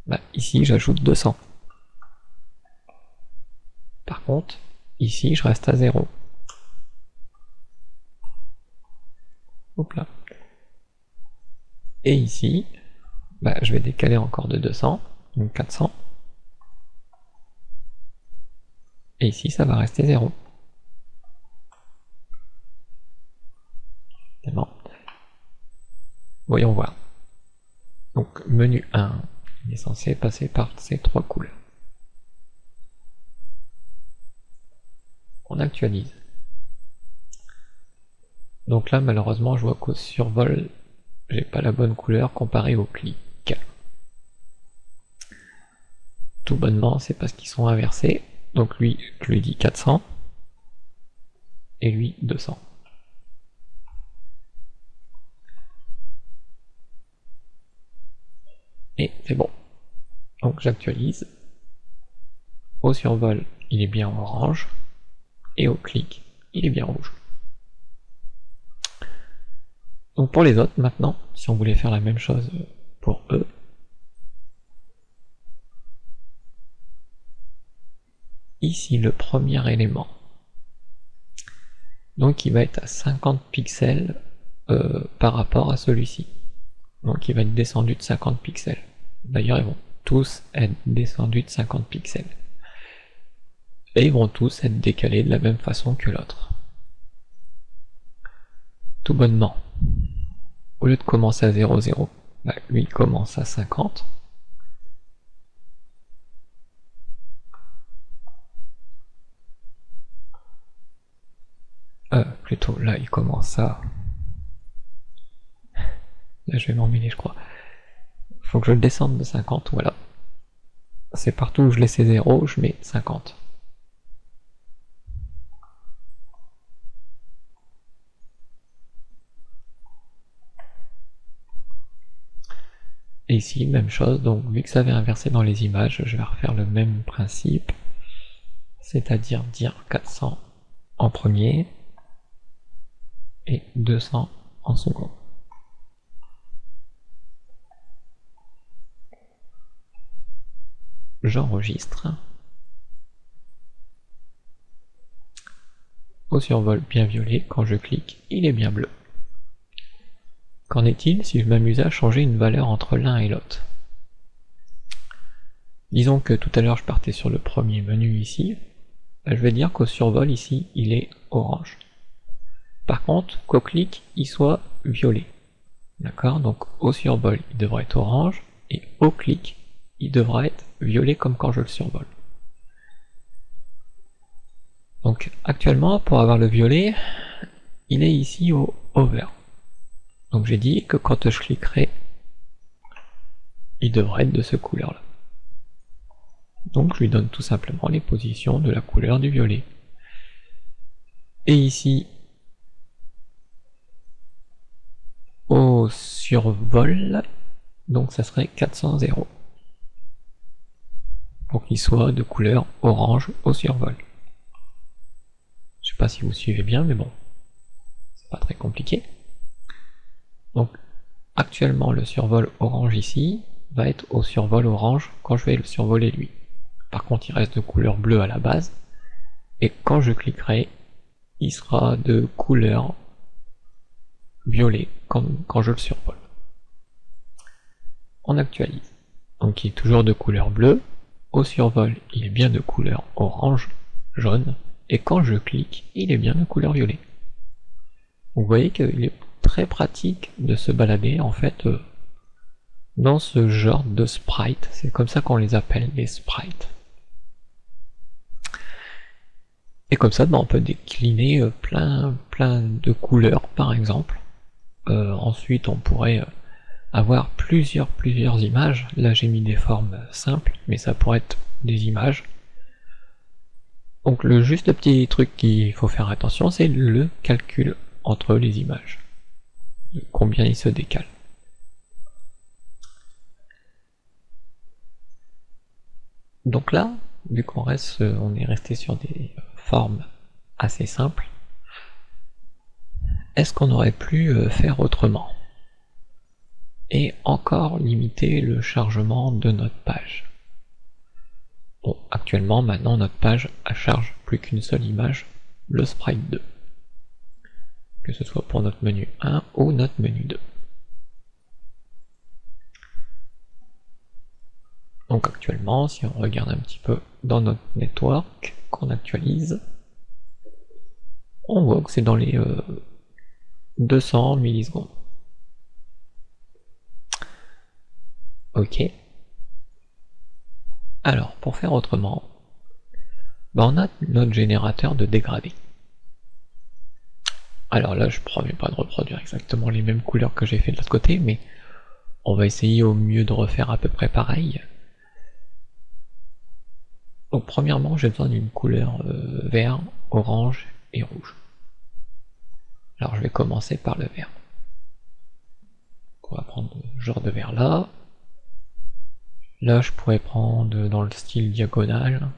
Speaker 1: bah, ici j'ajoute 200. Par contre, ici je reste à 0. Hop là. Et ici, bah, je vais décaler encore de 200, donc 400. Et ici ça va rester 0. Bon. Voyons voir. Donc menu 1, il est censé passer par ces trois couleurs. On actualise. Donc là malheureusement je vois qu'au survol j'ai pas la bonne couleur comparée au clic. Tout bonnement c'est parce qu'ils sont inversés. Donc lui je lui dis 400 et lui 200. Et c'est bon. Donc j'actualise. Au survol il est bien orange et au clic il est bien rouge. Donc pour les autres maintenant, si on voulait faire la même chose pour eux, ici le premier élément, donc il va être à 50 pixels par rapport à celui-ci. Donc il va être descendu de 50 pixels. D'ailleurs ils vont tous être descendus de 50 pixels. Et ils vont tous être décalés de la même façon que l'autre. Tout bonnement. Au lieu de commencer à 0, 0, bah, lui il commence à 50. Plutôt là il commence à... Là je vais m'emmêler je crois. Faut que je le descende de 50, voilà. C'est partout où je laissais 0, je mets 50. Et ici, même chose, donc vu que ça avait inversé dans les images, je vais refaire le même principe, c'est-à-dire dire 400 en premier et 200 en second. J'enregistre. au survol bien violet, quand je clique, il est bien bleu. Qu'en est-il si je m'amuse à changer une valeur entre l'un et l'autre? Disons que tout à l'heure je partais sur le premier menu ici, je vais dire qu'au survol ici il est orange. Par contre, qu'au clic il soit violet. D'accord? Donc au survol il devrait être orange, et au clic il devra être violet comme quand je le survole. Donc actuellement, pour avoir le violet, il est ici au over. Donc j'ai dit que quand je cliquerai, il devrait être de ce couleur-là. Donc je lui donne tout simplement les positions de la couleur du violet. Et ici, au survol, donc ça serait 400 pour qu'il soit de couleur orange au survol. Je sais pas si vous suivez bien, mais bon, c'est pas très compliqué. Donc actuellement le survol orange ici va être au survol orange quand je vais le survoler lui. Par contre il reste de couleur bleue à la base, et quand je cliquerai, il sera de couleur violet comme quand je le survole. On actualise. Donc il est toujours de couleur bleue, au survol il est bien de couleur orange, jaune, et quand je clique, il est bien de couleur violet. Vous voyez qu'il est très pratique de se balader en fait dans ce genre de sprite, c'est comme ça qu'on les appelle, les sprites. Et comme ça, on peut décliner plein de couleurs par exemple. Ensuite on pourrait avoir plusieurs images. Là j'ai mis des formes simples, mais ça pourrait être des images. Donc le juste petit truc qu'il faut faire attention, c'est le calcul entre les images. Combien ils se décalent. Donc là, vu qu'on on est resté sur des formes assez simples, est-ce qu'on aurait pu faire autrement et encore limiter le chargement de notre page? Bon, actuellement, maintenant, notre page charge plus qu'une seule image, le sprite 2. Que ce soit pour notre menu 1 ou notre menu 2. Donc actuellement, si on regarde un petit peu dans notre network, qu'on actualise, on voit que c'est dans les 200 millisecondes. Ok. Alors, pour faire autrement, on a notre générateur de dégradés. Alors là, je ne promets pas de reproduire exactement les mêmes couleurs que j'ai fait de l'autre côté, mais on va essayer au mieux de refaire à peu près pareil. Donc premièrement, j'ai besoin d'une couleur vert, orange et rouge. Alors je vais commencer par le vert. On va prendre ce genre de vert là. Là, je pourrais prendre dans le style diagonal.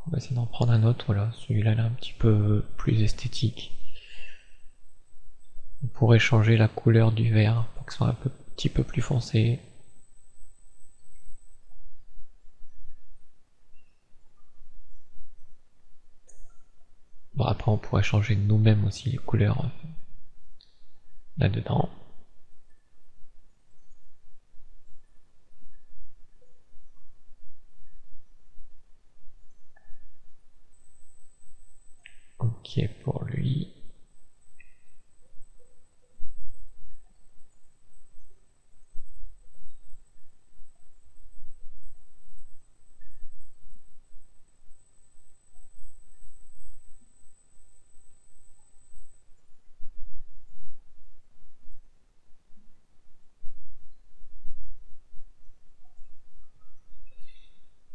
Speaker 1: On va essayer d'en prendre un autre, voilà, celui-là est un petit peu plus esthétique. On pourrait changer la couleur du vert pour que ce soit un petit peu plus foncé. Bon, après on pourrait changer nous-mêmes aussi les couleurs là-dedans. Ok pour lui.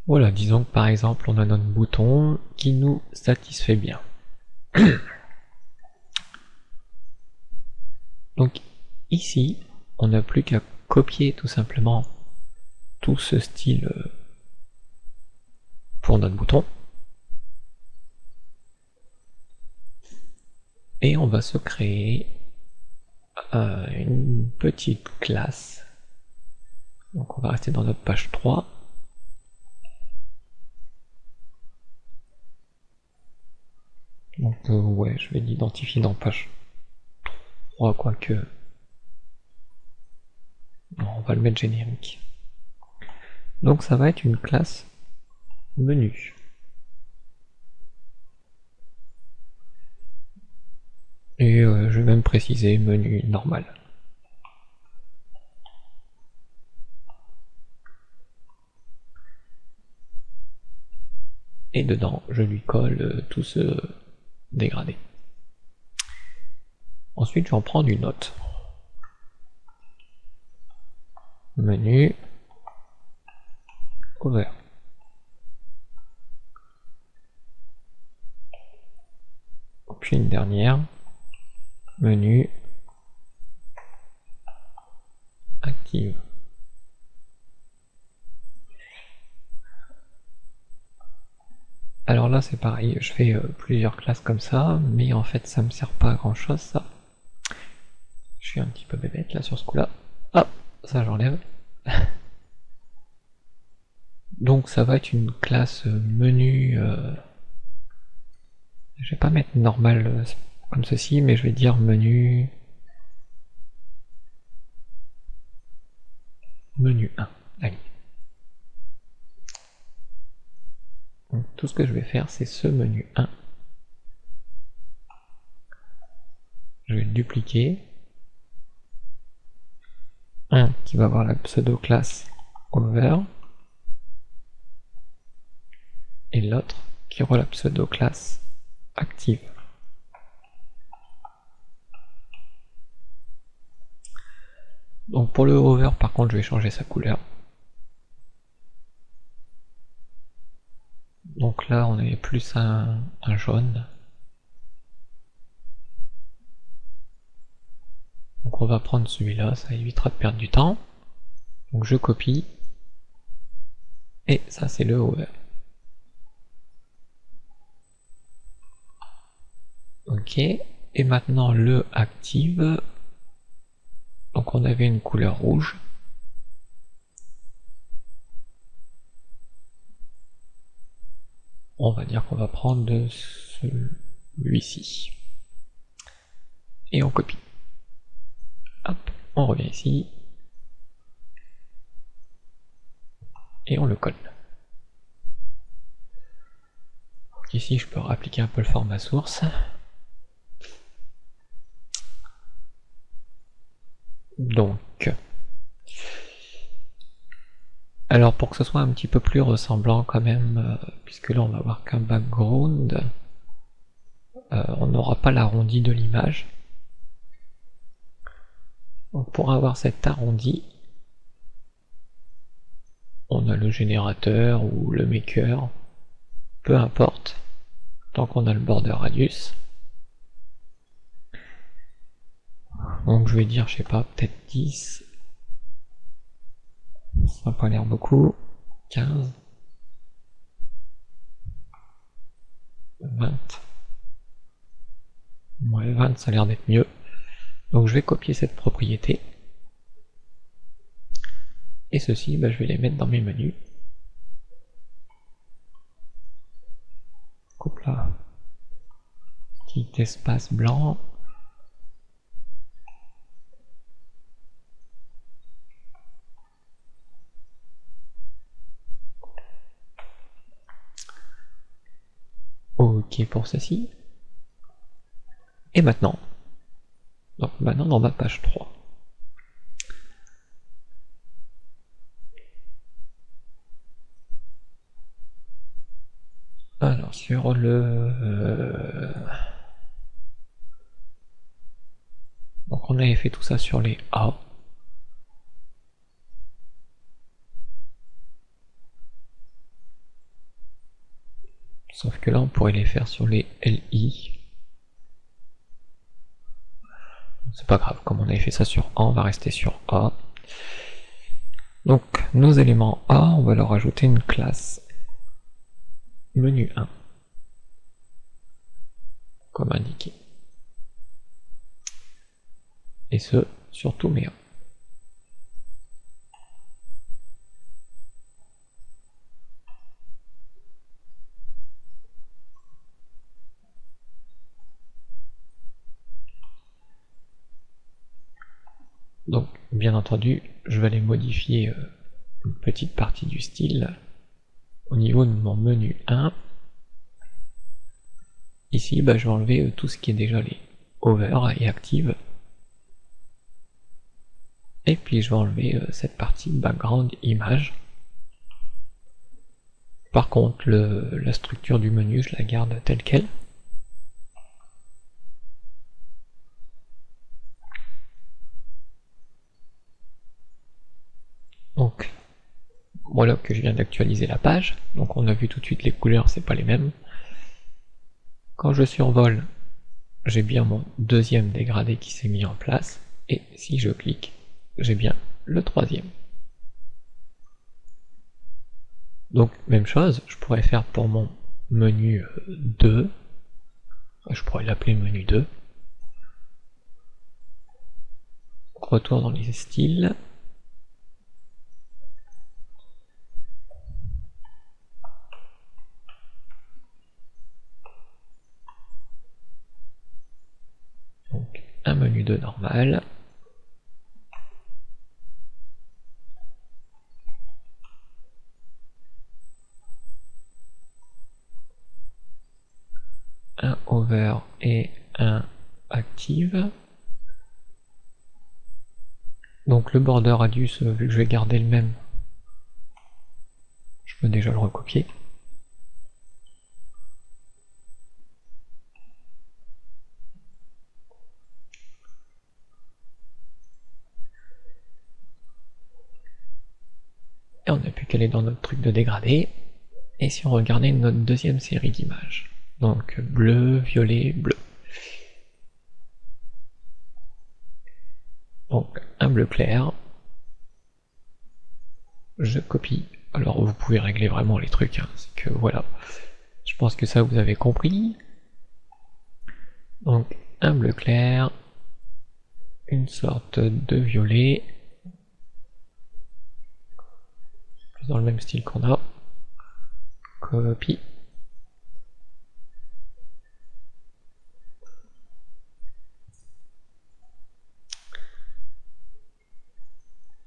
Speaker 1: Voilà, disons que par exemple on a notre bouton qui nous satisfait bien. Donc ici, on n'a plus qu'à copier tout simplement tout ce style pour notre bouton. Et on va se créer une petite classe. Donc on va rester dans notre page 3. Donc ouais, je vais l'identifier dans page 3, quoique... Non, on va le mettre générique. Donc ça va être une classe menu. Et je vais même préciser menu normal. Et dedans, je lui colle tout ce dégradé. Ensuite, je vais en prendre une autre. Menu, over. Puis une dernière, menu, active. Alors là c'est pareil, je fais plusieurs classes comme ça, mais en fait ça me sert pas à grand chose ça. Je suis un petit peu bébête là sur ce coup là. Hop, ça j'enlève. Donc ça va être une classe menu, je vais pas mettre normal comme ceci, mais je vais dire menu 1. Allez. Donc tout ce que je vais faire c'est ce menu 1. Je vais le dupliquer. Un qui va avoir la pseudo classe over. Et l'autre qui aura la pseudo classe active. Donc pour le hover par contre je vais changer sa couleur. Donc là on est plus un jaune. Donc on va prendre celui-là, ça évitera de perdre du temps. Donc je copie. Et ça c'est le hover. Ok, et maintenant le active. Donc on avait une couleur rouge. On va dire qu'on va prendre de celui-ci. Et on copie. Hop, on revient ici. Et on le colle. Donc ici je peux appliquer un peu le format source. Donc, alors pour que ce soit un petit peu plus ressemblant quand même, puisque là on va avoir qu'un background, on n'aura pas l'arrondi de l'image. Donc pour avoir cet arrondi, on a le générateur ou le maker, peu importe, tant qu'on a le border radius. Donc je vais dire, je sais pas, peut-être 10, ça n'a pas l'air beaucoup, 15, 20, ouais 20 ça a l'air d'être mieux. Donc je vais copier cette propriété, et ceci, je vais les mettre dans mes menus. Coupe là, petit espace blanc. Ok pour ceci. Et maintenant, donc maintenant dans ma page 3. Alors sur le... Donc on avait fait tout ça sur les A. Sauf que là on pourrait les faire sur les LI. C'est pas grave, comme on avait fait ça sur A, on va rester sur A. Donc nos éléments A, on va leur ajouter une classe menu 1, comme indiqué. Et ce, sur tous mes A. Donc bien entendu, je vais aller modifier une petite partie du style au niveau de mon menu 1. Ici, je vais enlever tout ce qui est déjà les over et active. Et puis je vais enlever cette partie background image. Par contre, la structure du menu, je la garde telle quelle. Donc, voilà que je viens d'actualiser la page. Donc on a vu tout de suite les couleurs, c'est pas les mêmes. Quand je survole, j'ai bien mon deuxième dégradé qui s'est mis en place. Et si je clique, j'ai bien le troisième. Donc même chose, je pourrais faire pour mon menu 2. Je pourrais l'appeler menu 2. Retour dans les styles. Donc un menu 2 normal. Un over et un active. Donc le border radius, vu que je vais garder le même, je peux déjà le recopier. Et on n'a plus qu'à aller dans notre truc de dégradé. Et si on regardait notre deuxième série d'images, donc bleu, violet, bleu. Donc un bleu clair, je copie. Alors vous pouvez régler vraiment les trucs, hein, c'est que voilà. Je pense que ça vous avez compris. Donc un bleu clair, une sorte de violet, plus dans le même style qu'on a. Copie.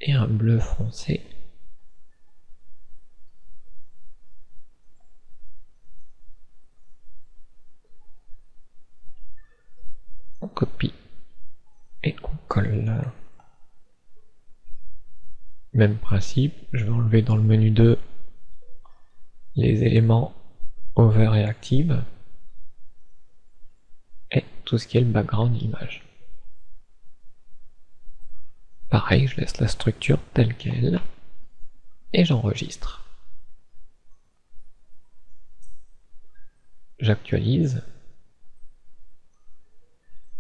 Speaker 1: Et un bleu foncé. On copie et on colle. Même principe, je vais enlever dans le menu 2 les éléments over et active et tout ce qui est le background image. Pareil, je laisse la structure telle qu'elle et j'enregistre. J'actualise.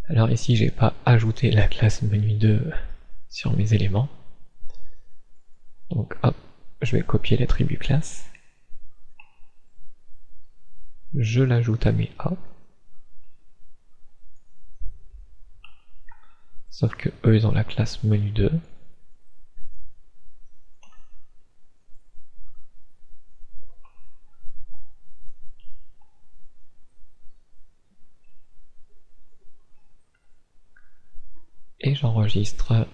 Speaker 1: Alors ici, j'ai pas ajouté la classe menu 2 sur mes éléments. Donc hop, je vais copier l'attribut classe. Je l'ajoute à mes A. Sauf que eux, ils ont la classe menu 2. Et j'enregistre.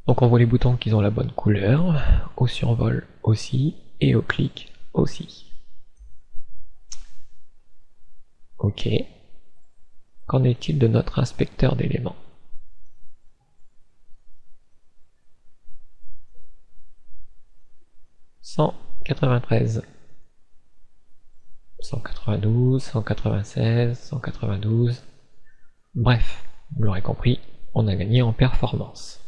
Speaker 1: Donc on voit les boutons qui ont la bonne couleur, au survol aussi, et au clic aussi. Ok. Qu'en est-il de notre inspecteur d'éléments? « 193, 192, 196, 192... Bref, vous l'aurez compris, on a gagné en performance.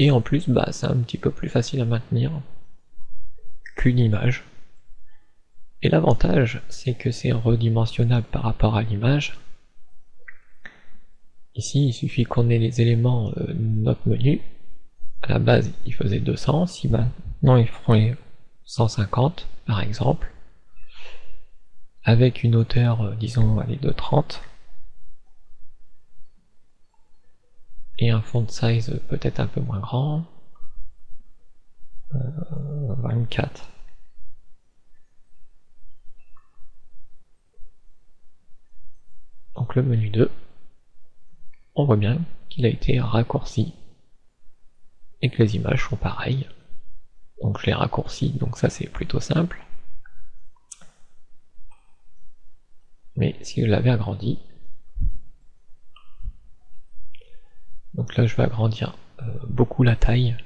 Speaker 1: Et en plus, c'est un petit peu plus facile à maintenir qu'une image. Et l'avantage, c'est que c'est redimensionnable par rapport à l'image. Ici, il suffit qu'on ait les éléments de notre menu. À la base, il faisait 200, si maintenant ils feront 150 par exemple, avec une hauteur, disons, allez, de 30, et un font size peut-être un peu moins grand, 24. Donc le menu 2, on voit bien qu'il a été raccourci et que les images sont pareilles. Donc je l'ai raccourci, donc ça c'est plutôt simple. Mais si je l'avais agrandi, donc là je vais agrandir beaucoup la taille.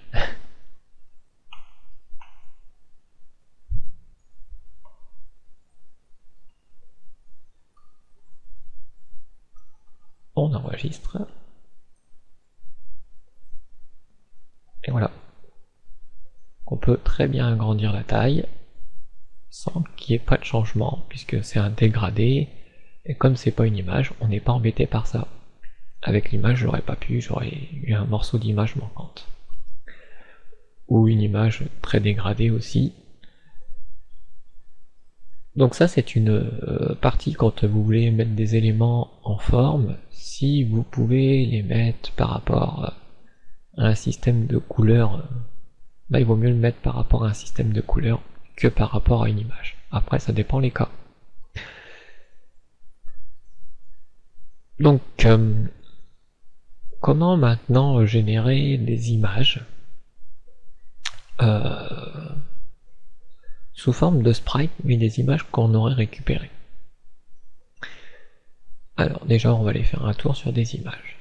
Speaker 1: On enregistre. Et voilà. On peut très bien agrandir la taille sans qu'il n'y ait pas de changement, puisque c'est un dégradé, et comme c'est pas une image, on n'est pas embêté par ça. Avec l'image, j'aurais pas pu, j'aurais eu un morceau d'image manquante. Ou une image très dégradée aussi. Donc ça c'est une partie quand vous voulez mettre des éléments en forme, si vous pouvez les mettre par rapport à un système de couleurs, bah, il vaut mieux le mettre par rapport à un système de couleurs que par rapport à une image. Après ça dépend les cas. Donc comment maintenant générer des images sous forme de sprite, mais des images qu'on aurait récupérées. Alors déjà on va aller faire un tour sur des images.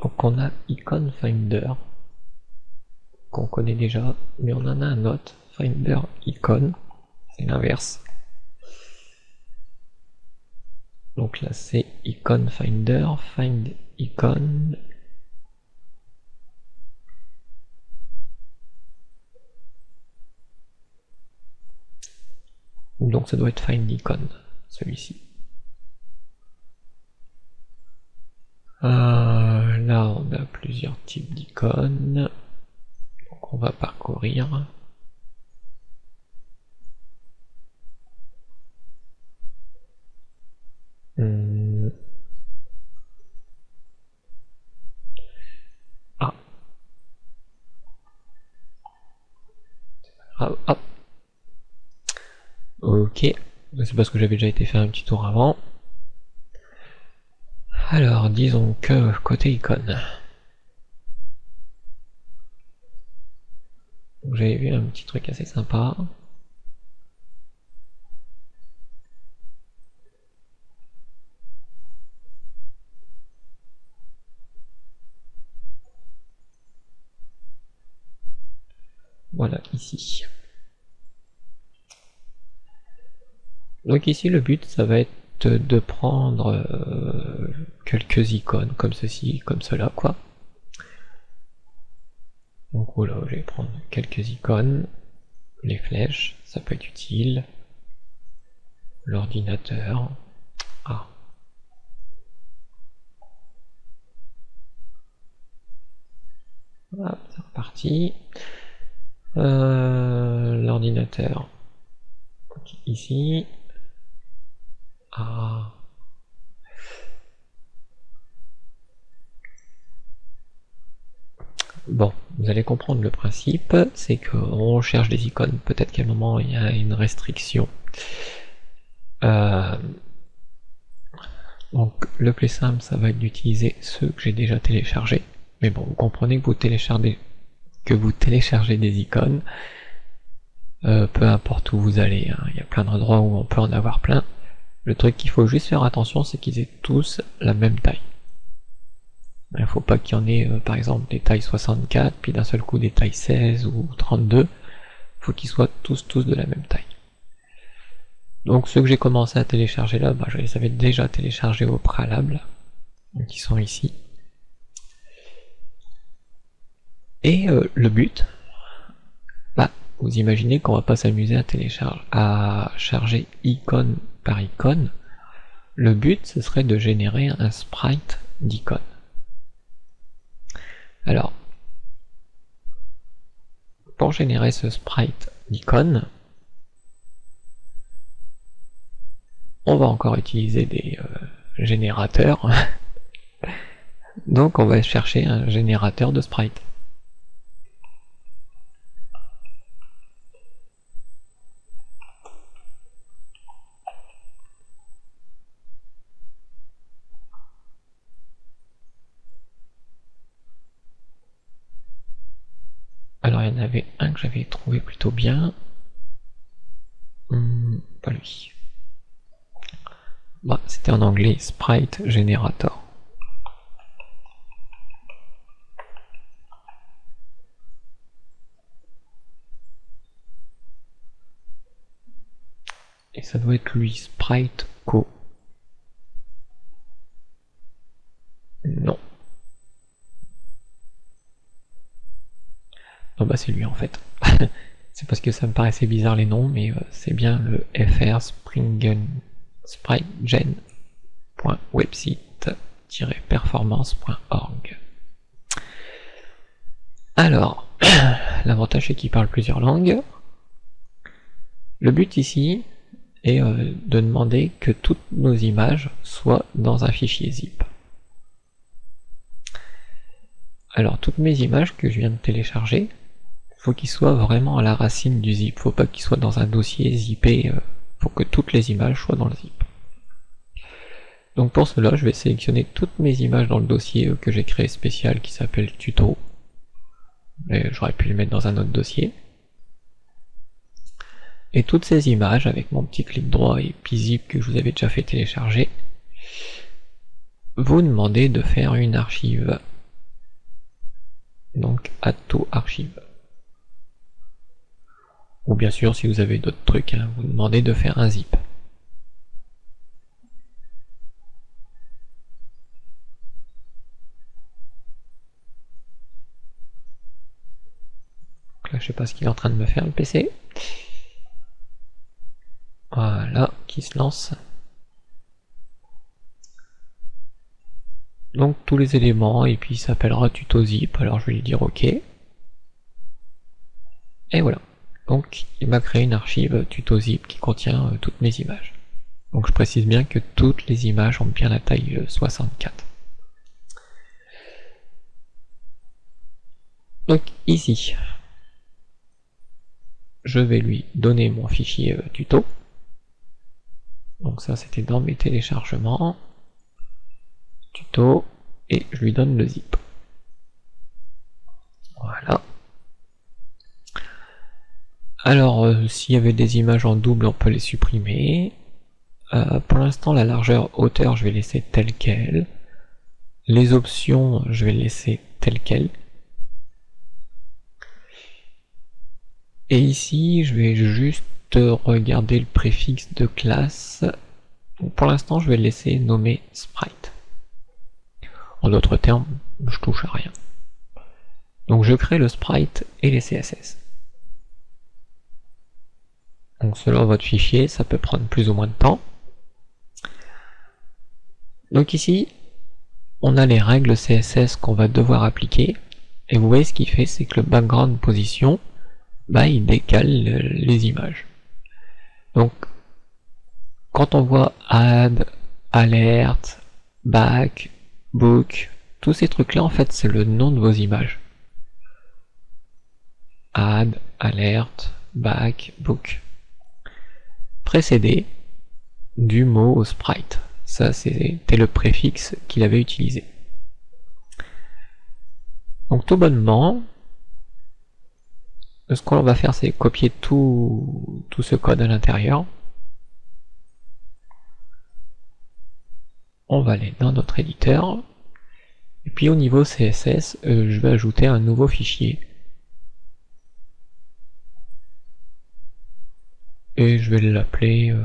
Speaker 1: Donc on a Icon Finder, qu'on connaît déjà, mais on en a un autre, Finder Icon, c'est l'inverse. Donc là c'est Icon Finder, Find Icon. Donc ça doit être Find Icon, celui-ci. Là on a plusieurs types d'icônes, donc on va parcourir. Ah. Hop. Ok, c'est parce que j'avais déjà été faire un petit tour avant. Alors, disons que côté icône, j'avais vu un petit truc assez sympa. Voilà, ici. Donc ici, le but, ça va être de prendre quelques icônes comme ceci, comme cela, quoi. Donc voilà, je vais prendre quelques icônes, les flèches, ça peut être utile, l'ordinateur, ah. Voilà, c'est reparti. L'ordinateur, ici, ah. Bon, vous allez comprendre le principe, c'est qu'on cherche des icônes, peut-être qu'à un moment il y a une restriction. Donc le plus simple, ça va être d'utiliser ceux que j'ai déjà téléchargés. Mais bon, vous comprenez que vous téléchargez des icônes, peu importe où vous allez, hein. Il y a plein d'endroits où on peut en avoir plein. Le truc qu'il faut juste faire attention, c'est qu'ils aient tous la même taille. Il ne faut pas qu'il y en ait par exemple des tailles 64, puis d'un seul coup des tailles 16 ou 32. Il faut qu'ils soient tous de la même taille. Donc ceux que j'ai commencé à télécharger là, bah, je les avais déjà téléchargés au préalable, donc ils sont ici. Et le but, bah, vous imaginez qu'on va pas s'amuser à charger icône par icône. Le but, ce serait de générer un sprite d'icône. Alors, pour générer ce sprite d'icône, on va encore utiliser des générateurs. Donc on va chercher un générateur de sprite. Alors il y en avait un que j'avais trouvé plutôt bien. Pas lui. Bah, c'était en anglais, Sprite Generator. Et ça doit être lui, Sprite Co. Non. Non bah c'est lui en fait. C'est parce que ça me paraissait bizarre les noms, mais c'est bien le fr springen.website-performance.org. Alors, l'avantage c'est qu'il parle plusieurs langues. Le but ici est de demander que toutes nos images soient dans un fichier zip. Alors toutes mes images que je viens de télécharger, faut qu'ils soient vraiment à la racine du zip, faut pas qu'ils soient dans un dossier zippé, faut que toutes les images soient dans le zip. Donc pour cela, je vais sélectionner toutes mes images dans le dossier que j'ai créé spécial qui s'appelle tuto, mais j'aurais pu le mettre dans un autre dossier. Et toutes ces images, avec mon petit clic droit et puis zip que je vous avais déjà fait télécharger, vous demandez de faire une archive. Donc add to archive. Ou bien sûr, si vous avez d'autres trucs, hein, vous demandez de faire un zip. Donc là, je sais pas ce qu'il est en train de me faire le PC. Voilà, qui se lance. Donc tous les éléments, et puis il s'appellera tuto zip, alors je vais lui dire ok. Et voilà. Donc il m'a créé une archive tuto zip qui contient toutes mes images. Donc je précise bien que toutes les images ont bien la taille 64. Donc ici, je vais lui donner mon fichier tuto. Donc ça c'était dans mes téléchargements. Tuto, et je lui donne le zip. Voilà. Alors s'il y avait des images en double, on peut les supprimer. Pour l'instant la largeur hauteur je vais laisser telle quelle. Les options je vais laisser telle quelle. Et ici je vais juste regarder le préfixe de classe. Donc, pour l'instant je vais le laisser nommer sprite. En d'autres termes, je touche à rien. Donc je crée le sprite et les CSS. Donc selon votre fichier, ça peut prendre plus ou moins de temps. Donc ici, on a les règles CSS qu'on va devoir appliquer. Et vous voyez ce qu'il fait, c'est que le background position, bah, il décale les images. Donc quand on voit add, alert, back, book, tous ces trucs là en fait c'est le nom de vos images. Add, alert, back, book. Précédé du mot sprite. Ça c'était le préfixe qu'il avait utilisé. Donc tout bonnement, ce qu'on va faire c'est copier tout ce code à l'intérieur. On va aller dans notre éditeur, et puis au niveau CSS, je vais ajouter un nouveau fichier. Et je vais l'appeler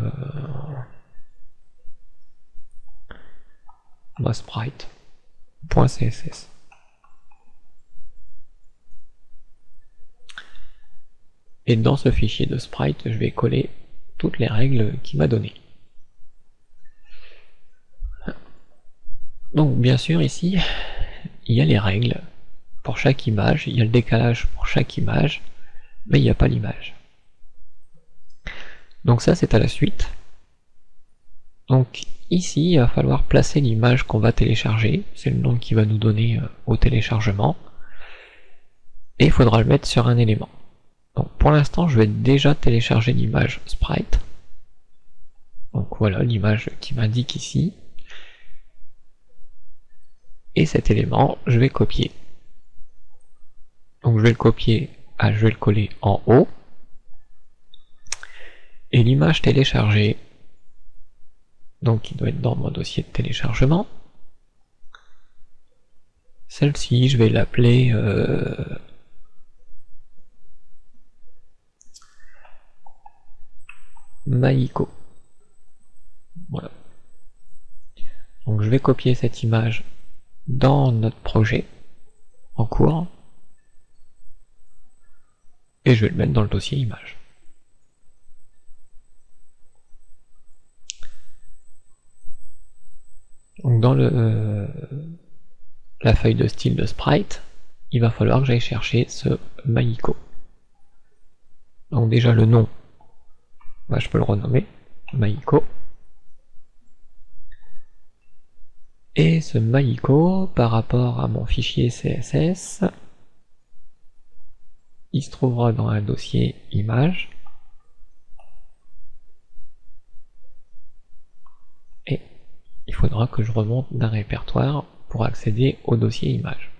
Speaker 1: sprite.css. Et dans ce fichier de sprite, je vais coller toutes les règles qu'il m'a données. Donc bien sûr ici, il y a les règles pour chaque image, il y a le décalage pour chaque image, mais il n'y a pas l'image. Donc ça c'est à la suite. Donc ici il va falloir placer l'image qu'on va télécharger, c'est le nom qui va nous donner au téléchargement, et il faudra le mettre sur un élément. Donc pour l'instant je vais déjà télécharger l'image sprite. Donc voilà l'image qui m'indique ici. Et cet élément, je vais copier. Donc je vais le copier je vais le coller en haut. Et l'image téléchargée, donc il doit être dans mon dossier de téléchargement. Celle-ci, je vais l'appeler Mahiko. Voilà. Donc je vais copier cette image dans notre projet en cours et je vais le mettre dans le dossier image. Donc dans la feuille de style de sprite, il va falloir que j'aille chercher ce Mahiko. Donc déjà le nom, je peux le renommer Mahiko. Et ce Mahiko, par rapport à mon fichier CSS, il se trouvera dans un dossier image. Et il faudra que je remonte d'un répertoire pour accéder au dossier image.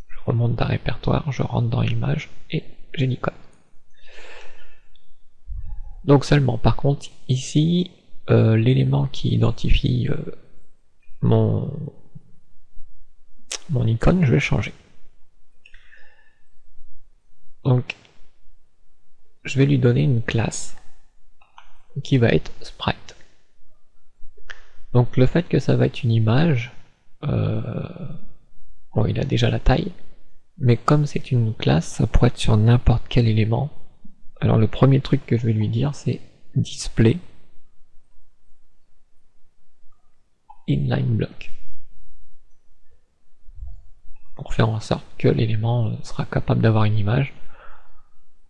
Speaker 1: Je remonte d'un répertoire, je rentre dans image et j'ai l'icône. Donc seulement, par contre, ici, l'élément qui identifie mon icône, je vais le changer. Donc, je vais lui donner une classe qui va être sprite. Donc le fait que ça va être une image, bon, il a déjà la taille, mais comme c'est une classe, ça pourrait être sur n'importe quel élément. Alors le premier truc que je vais lui dire, c'est display inline block, pour faire en sorte que l'élément sera capable d'avoir une image.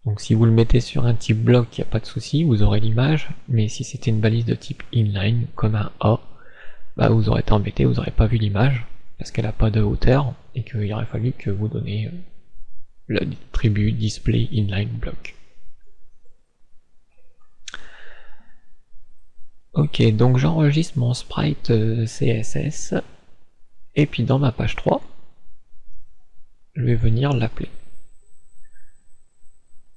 Speaker 1: Donc si vous le mettez sur un type bloc, il n'y a pas de souci, vous aurez l'image, mais si c'était une balise de type inline, comme un A, vous aurez été embêté, vous n'aurez pas vu l'image, parce qu'elle n'a pas de hauteur, et qu'il aurait fallu que vous donniez l'attribut display inline block. Ok, donc j'enregistre mon sprite CSS, et puis dans ma page 3, je vais venir l'appeler.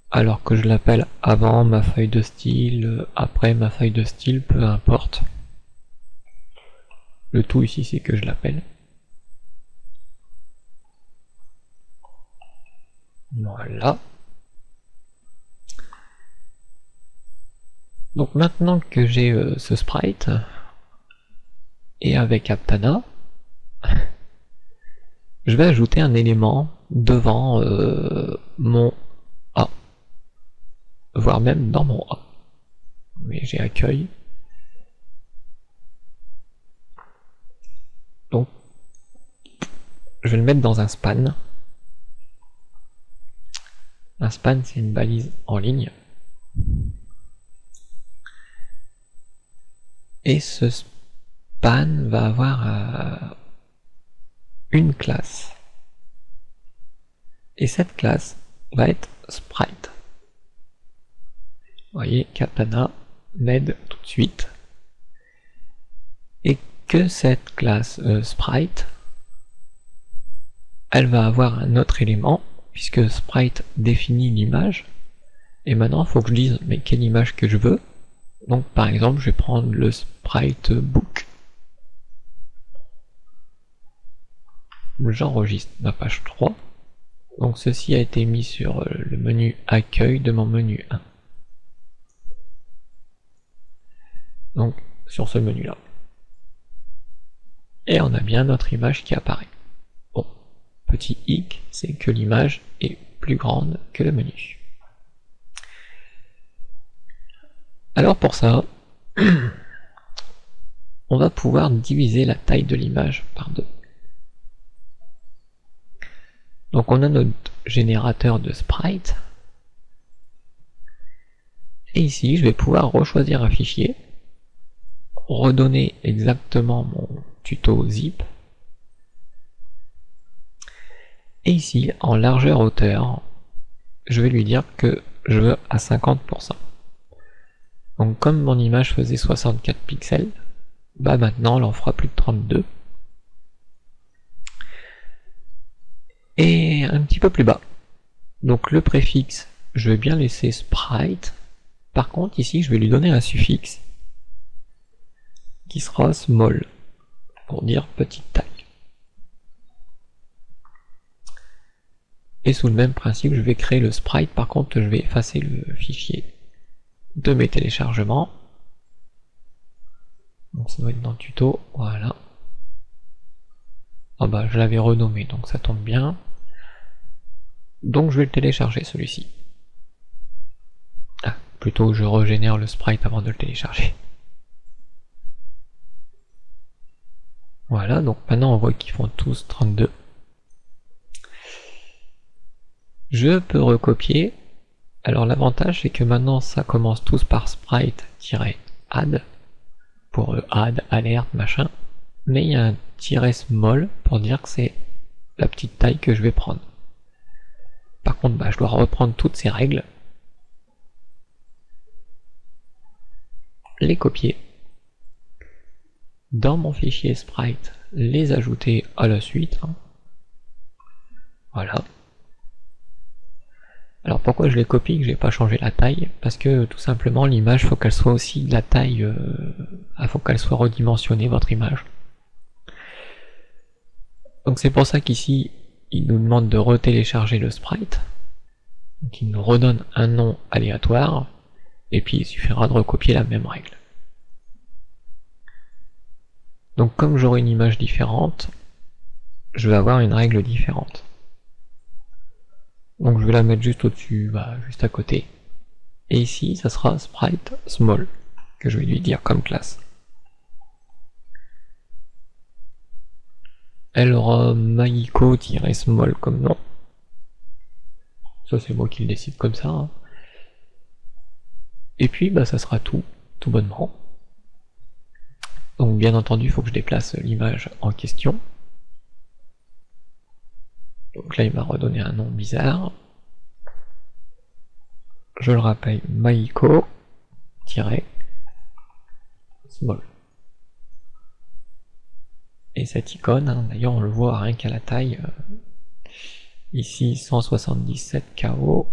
Speaker 1: Alors que je l'appelle avant ma feuille de style, après ma feuille de style, peu importe. Le tout ici, c'est que je l'appelle. Voilà. Donc maintenant que j'ai ce sprite, et avec Aptana, je vais ajouter un élément devant mon A, voire même dans mon A. Mais j'ai accueil. Donc, je vais le mettre dans un span. Un span, c'est une balise en ligne. Et ce span va avoir une classe. Et cette classe va être sprite. Vous voyez qu'Aptana m'aide tout de suite. Et que cette classe sprite, elle va avoir un autre élément, puisque sprite définit l'image. Et maintenant, il faut que je dise mais quelle image que je veux. Donc par exemple, je vais prendre le sprite book. J'enregistre ma page 3. Donc ceci a été mis sur le menu accueil de mon menu 1. Donc sur ce menu là. Et on a bien notre image qui apparaît. Bon, petit hic, c'est que l'image est plus grande que le menu. Alors pour ça, on va pouvoir diviser la taille de l'image par 2. Donc on a notre générateur de sprite. Et ici, je vais pouvoir rechoisir un fichier, redonner exactement mon tuto zip. Et ici, en largeur hauteur, je vais lui dire que je veux à 50%. Donc comme mon image faisait 64 pixels, maintenant elle en fera plus de 32. Et un petit peu plus bas, Donc le préfixe, je vais bien laisser sprite. Par contre, ici, je vais lui donner un suffixe qui sera small, pour dire petite taille. Et sous le même principe, je vais créer le sprite. Par contre, je vais effacer le fichier de mes téléchargements. Donc ça doit être dans le tuto, voilà. Ah bah, je l'avais renommé, donc ça tombe bien. Donc je vais le télécharger, celui-ci. Ah, plutôt je régénère le sprite avant de le télécharger. Voilà, donc maintenant on voit qu'ils font tous 32. Je peux recopier. Alors l'avantage c'est que maintenant ça commence tous par sprite-add pour add, alerte, machin. Mais il y a un tiret small pour dire que c'est la petite taille que je vais prendre. Par contre, bah, je dois reprendre toutes ces règles, les copier dans mon fichier sprite, les ajouter à la suite. Voilà. Alors pourquoi je les copie, que j'ai pas changé la taille? Parce que tout simplement l'image faut qu'elle soit aussi de la taille, faut qu'elle soit redimensionnée, votre image. Donc c'est pour ça qu'ici il nous demande de retélécharger le sprite. Donc il nous redonne un nom aléatoire, et puis il suffira de recopier la même règle. Donc comme j'aurai une image différente, je vais avoir une règle différente. Donc je vais la mettre juste au-dessus, juste à côté. Et ici, ça sera sprite small, que je vais lui dire comme classe. Elle aura Maiko-small comme nom. Ça c'est moi qui le décide comme ça. Et puis ça sera tout bonnement. Donc bien entendu, il faut que je déplace l'image en question. Donc là il m'a redonné un nom bizarre. Je le rappelle, Maiko-small. Et cette icône, d'ailleurs on le voit rien qu'à la taille, ici 177 KO,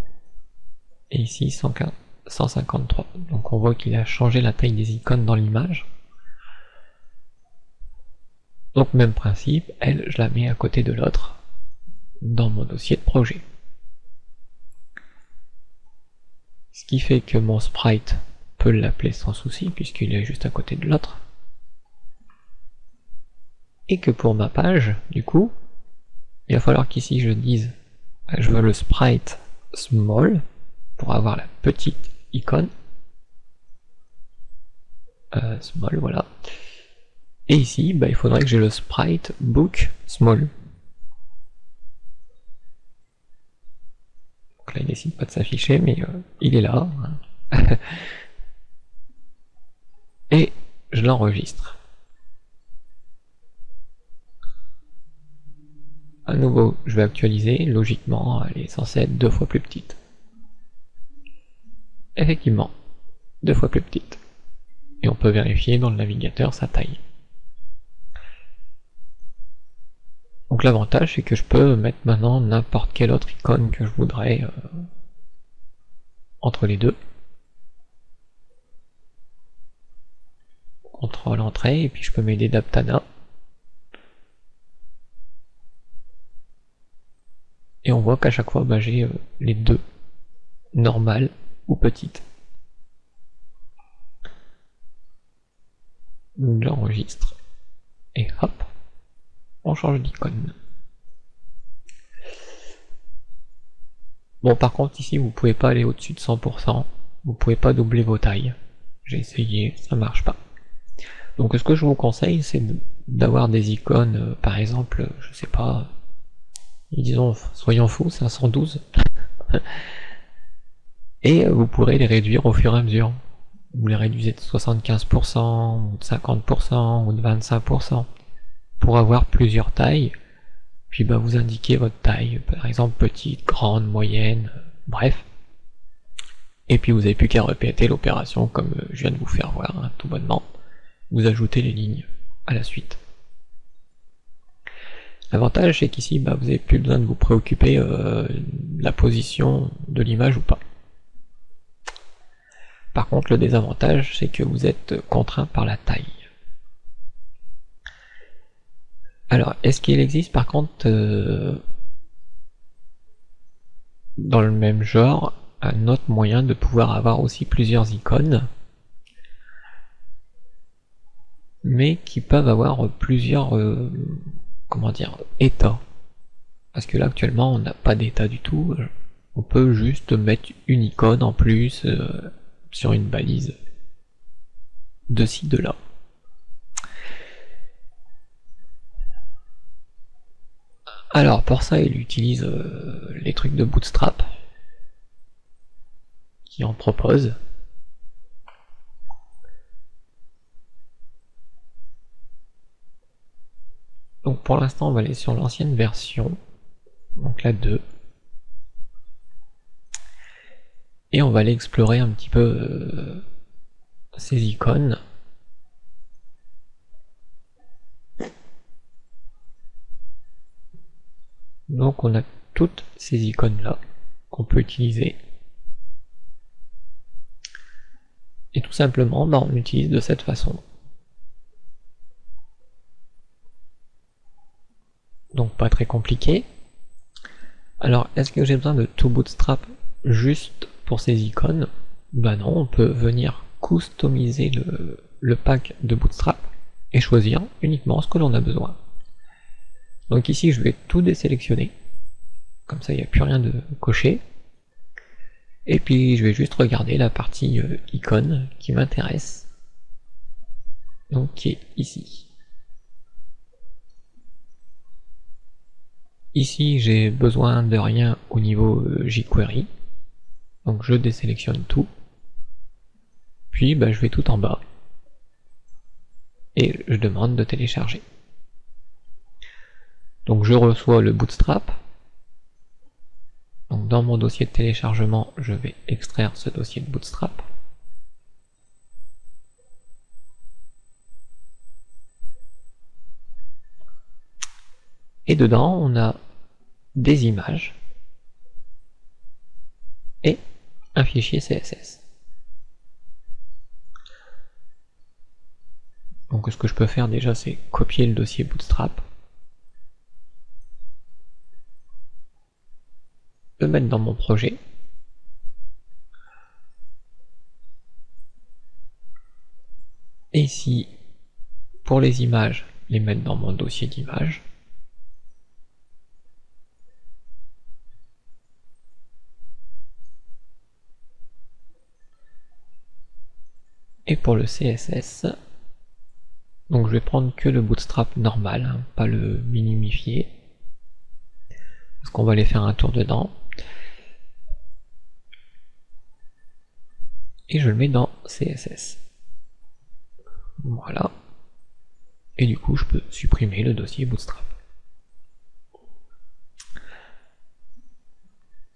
Speaker 1: et ici 153. Donc on voit qu'il a changé la taille des icônes dans l'image. Donc même principe, elle, je la mets à côté de l'autre, dans mon dossier de projet. Ce qui fait que mon sprite peut l'appeler sans souci, puisqu'il est juste à côté de l'autre. Et que pour ma page, du coup, il va falloir qu'ici je dise je veux le sprite small pour avoir la petite icône. Small, voilà. Et ici, il faudrait que j'ai le sprite book small. Donc là, il décide pas de s'afficher, mais il est là. Et je l'enregistre. À nouveau, je vais actualiser, logiquement, elle est censée être 2 fois plus petite. Effectivement, 2 fois plus petite. Et on peut vérifier dans le navigateur sa taille. Donc l'avantage, c'est que je peux mettre maintenant n'importe quelle autre icône que je voudrais entre les deux. Contrôle entrée, et puis je peux m'aider d'Aptana. Et on voit qu'à chaque fois, j'ai les deux, normales ou petites. Donc j'enregistre, et hop, on change d'icône. Bon, par contre, ici, vous pouvez pas aller au-dessus de 100%, vous pouvez pas doubler vos tailles. J'ai essayé, ça marche pas. Donc ce que je vous conseille, c'est d'avoir des icônes, par exemple, je sais pas, disons, soyons fous, 512. Et vous pourrez les réduire au fur et à mesure. Vous les réduisez de 75%, ou de 50%, ou de 25%, pour avoir plusieurs tailles, puis vous indiquez votre taille, par exemple petite, grande, moyenne, bref. Et puis vous n'avez plus qu'à répéter l'opération comme je viens de vous faire voir, tout bonnement. Vous ajoutez les lignes à la suite. L'avantage c'est qu'ici vous n'avez plus besoin de vous préoccuper de la position de l'image ou pas. Par contre le désavantage c'est que vous êtes contraint par la taille. Alors est-ce qu'il existe par contre dans le même genre un autre moyen de pouvoir avoir aussi plusieurs icônes, mais qui peuvent avoir plusieurs comment dire, états? Parce que là actuellement on n'a pas d'état du tout, on peut juste mettre une icône en plus sur une balise de ci, de là. Alors pour ça il utilise les trucs de Bootstrap qui en propose. Donc pour l'instant on va aller sur l'ancienne version, donc la 2, et on va aller explorer un petit peu ces icônes. Donc on a toutes ces icônes là qu'on peut utiliser, et tout simplement on l'utilise de cette façon. Donc pas très compliqué. Alors est-ce que j'ai besoin de tout Bootstrap juste pour ces icônes? Bah non, on peut venir customiser le pack de Bootstrap et choisir uniquement ce que l'on a besoin. Donc ici je vais tout désélectionner, comme ça il n'y a plus rien de coché, et puis je vais juste regarder la partie icône qui m'intéresse, donc qui est ici. Ici j'ai besoin de rien au niveau jQuery, donc je désélectionne tout, puis je vais tout en bas, et je demande de télécharger. Donc je reçois le Bootstrap, donc dans mon dossier de téléchargement je vais extraire ce dossier de Bootstrap, et dedans on a des images et un fichier CSS. Donc ce que je peux faire déjà c'est copier le dossier Bootstrap, le mettre dans mon projet, et ici pour les images les mettre dans mon dossier d'images, et pour le CSS, donc je vais prendre que le Bootstrap normal, hein, pas le minifié, parce qu'on va aller faire un tour dedans, et je le mets dans CSS. Voilà, et du coup je peux supprimer le dossier Bootstrap.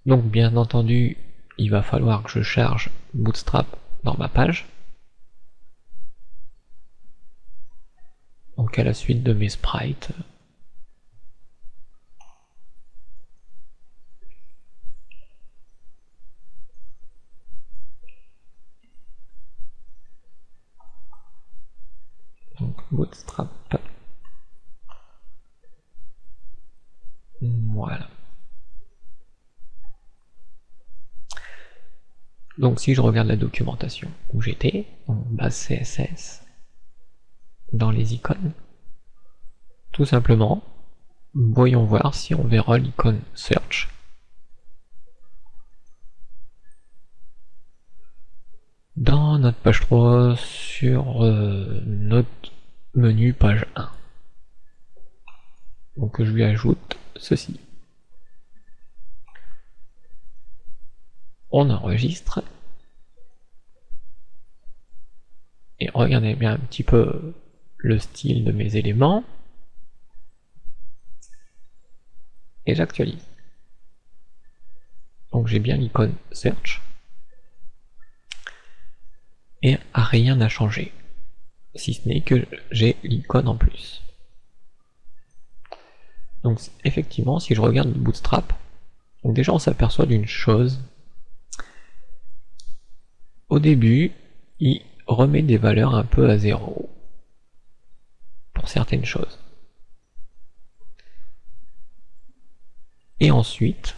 Speaker 1: Donc bien entendu il va falloir que je charge Bootstrap dans ma page, donc à la suite de mes sprites. Donc Bootstrap, voilà. Donc si je regarde la documentation où j'étais, en base CSS, dans les icônes, tout simplement, voyons voir si on verra l'icône Search. Dans notre page 3, sur notre menu page 1. Donc je lui ajoute ceci. On enregistre, et regardez bien un petit peu le style de mes éléments, et j'actualise. Donc j'ai bien l'icône Search, et rien n'a changé, si ce n'est que j'ai l'icône en plus. Donc effectivement, si je regarde le Bootstrap, donc déjà on s'aperçoit d'une chose. Au début, il remet des valeurs un peu à zéro pour certaines choses. Et ensuite,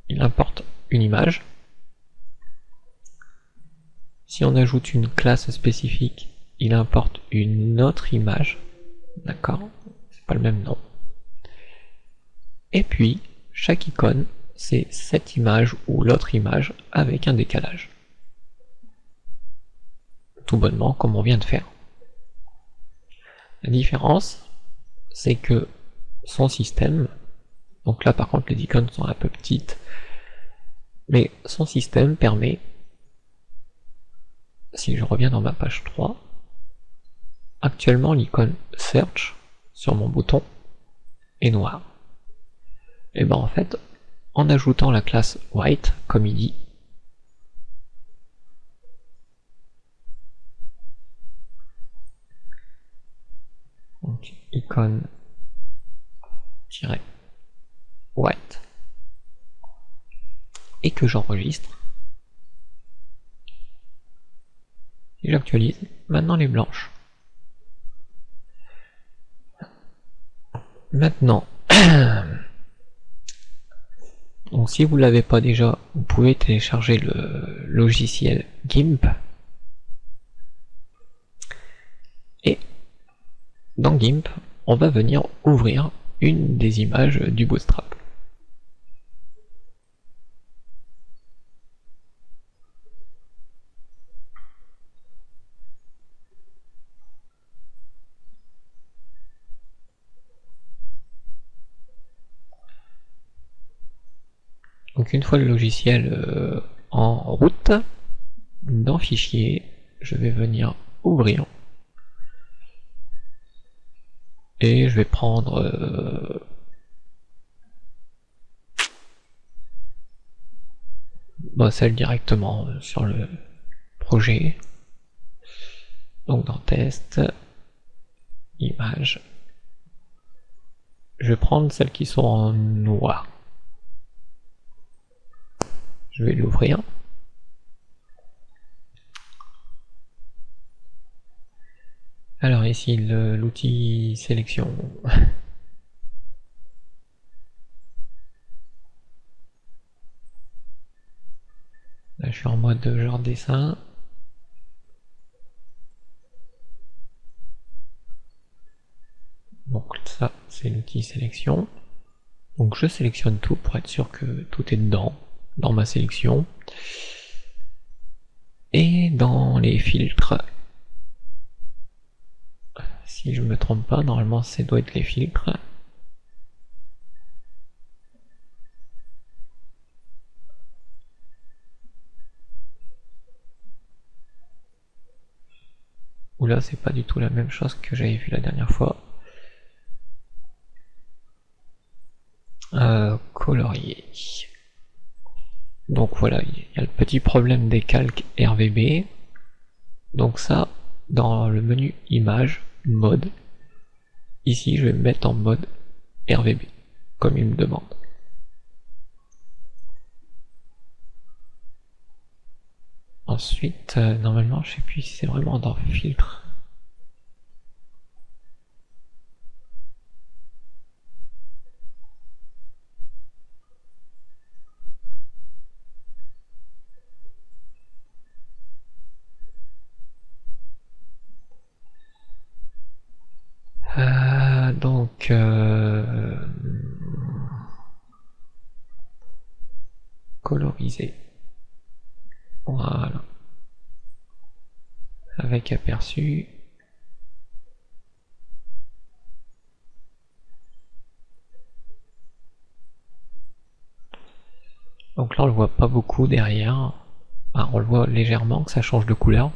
Speaker 1: il importe une image. Si on ajoute une classe spécifique, il importe une autre image. D'accord? C'est pas le même nom. Et puis, chaque icône, c'est cette image ou l'autre image avec un décalage. Tout bonnement, comme on vient de faire. La différence, c'est que son système, donc là par contre les icônes sont un peu petites, mais son système permet, si je reviens dans ma page 3, actuellement l'icône Search sur mon bouton est noire. Et ben en fait, en ajoutant la classe White, comme il dit, donc icône white, et que j'enregistre, et j'actualise, maintenant elle est blanche. Maintenant, donc si vous ne l'avez pas déjà, vous pouvez télécharger le logiciel GIMP, et dans GIMP, on va venir ouvrir une des images du Bootstrap. Donc une fois le logiciel en route, dans Fichier, je vais venir ouvrir. Et je vais prendre celle directement sur le projet. Donc dans Test, Images. Je vais prendre celles qui sont en noir. Je vais l'ouvrir. Alors ici l'outil sélection. Là je suis en mode genre dessin. Donc ça c'est l'outil sélection. Donc je sélectionne tout pour être sûr que tout est dedans, dans ma sélection. Et dans les filtres, si je me trompe pas, normalement ça doit être les filtres. Ou là c'est pas du tout la même chose que j'avais vu la dernière fois. Colorier. Donc voilà, il y a le petit problème des calques RVB. Donc ça, dans le menu image, mode, ici je vais me mettre en mode RVB, comme il me demande. Ensuite, normalement, je sais plus si c'est vraiment dans filtre. Donc coloriser. Voilà. Avec aperçu. Donc là on le voit pas beaucoup derrière. Enfin, on le voit légèrement que ça change de couleur.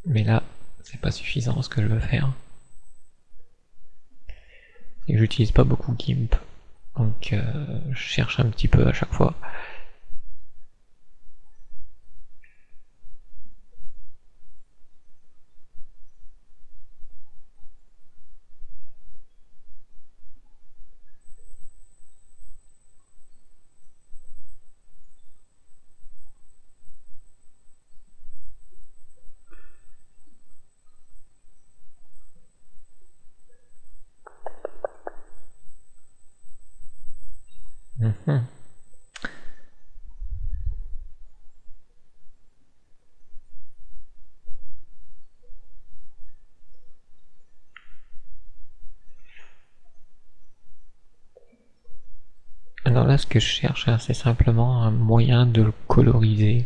Speaker 1: Mais là, c'est pas suffisant ce que je veux faire. Et j'utilise pas beaucoup GIMP. Donc je cherche un petit peu à chaque fois. Alors là, ce que je cherche, hein, c'est simplement un moyen de le coloriser,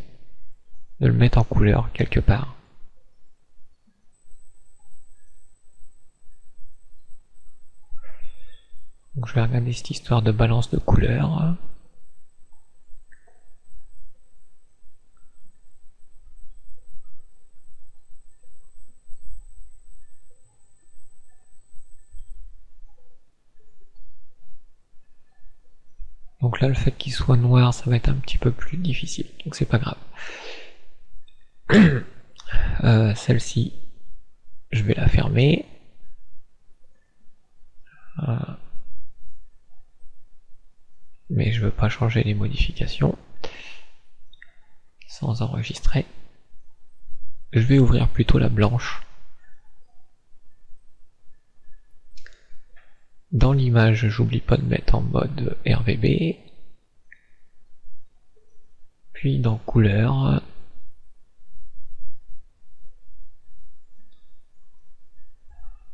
Speaker 1: de le mettre en couleur quelque part. Donc je vais regarder cette histoire de balance de couleurs. Donc là, le fait qu'il soit noir, ça va être un petit peu plus difficile, donc c'est pas grave. Celle-ci, je vais la fermer. Mais je veux pas changer les modifications. Sans enregistrer. Je vais ouvrir plutôt la blanche. Dans l'image, j'oublie pas de mettre en mode RVB. Puis dans couleur,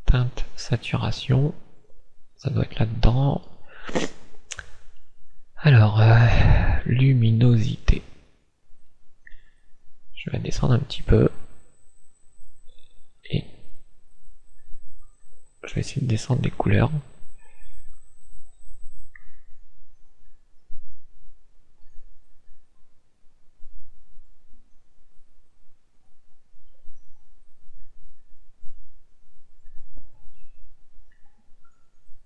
Speaker 1: teinte, saturation, ça doit être là-dedans. Alors, luminosité. Je vais descendre un petit peu. Et je vais essayer de descendre des couleurs.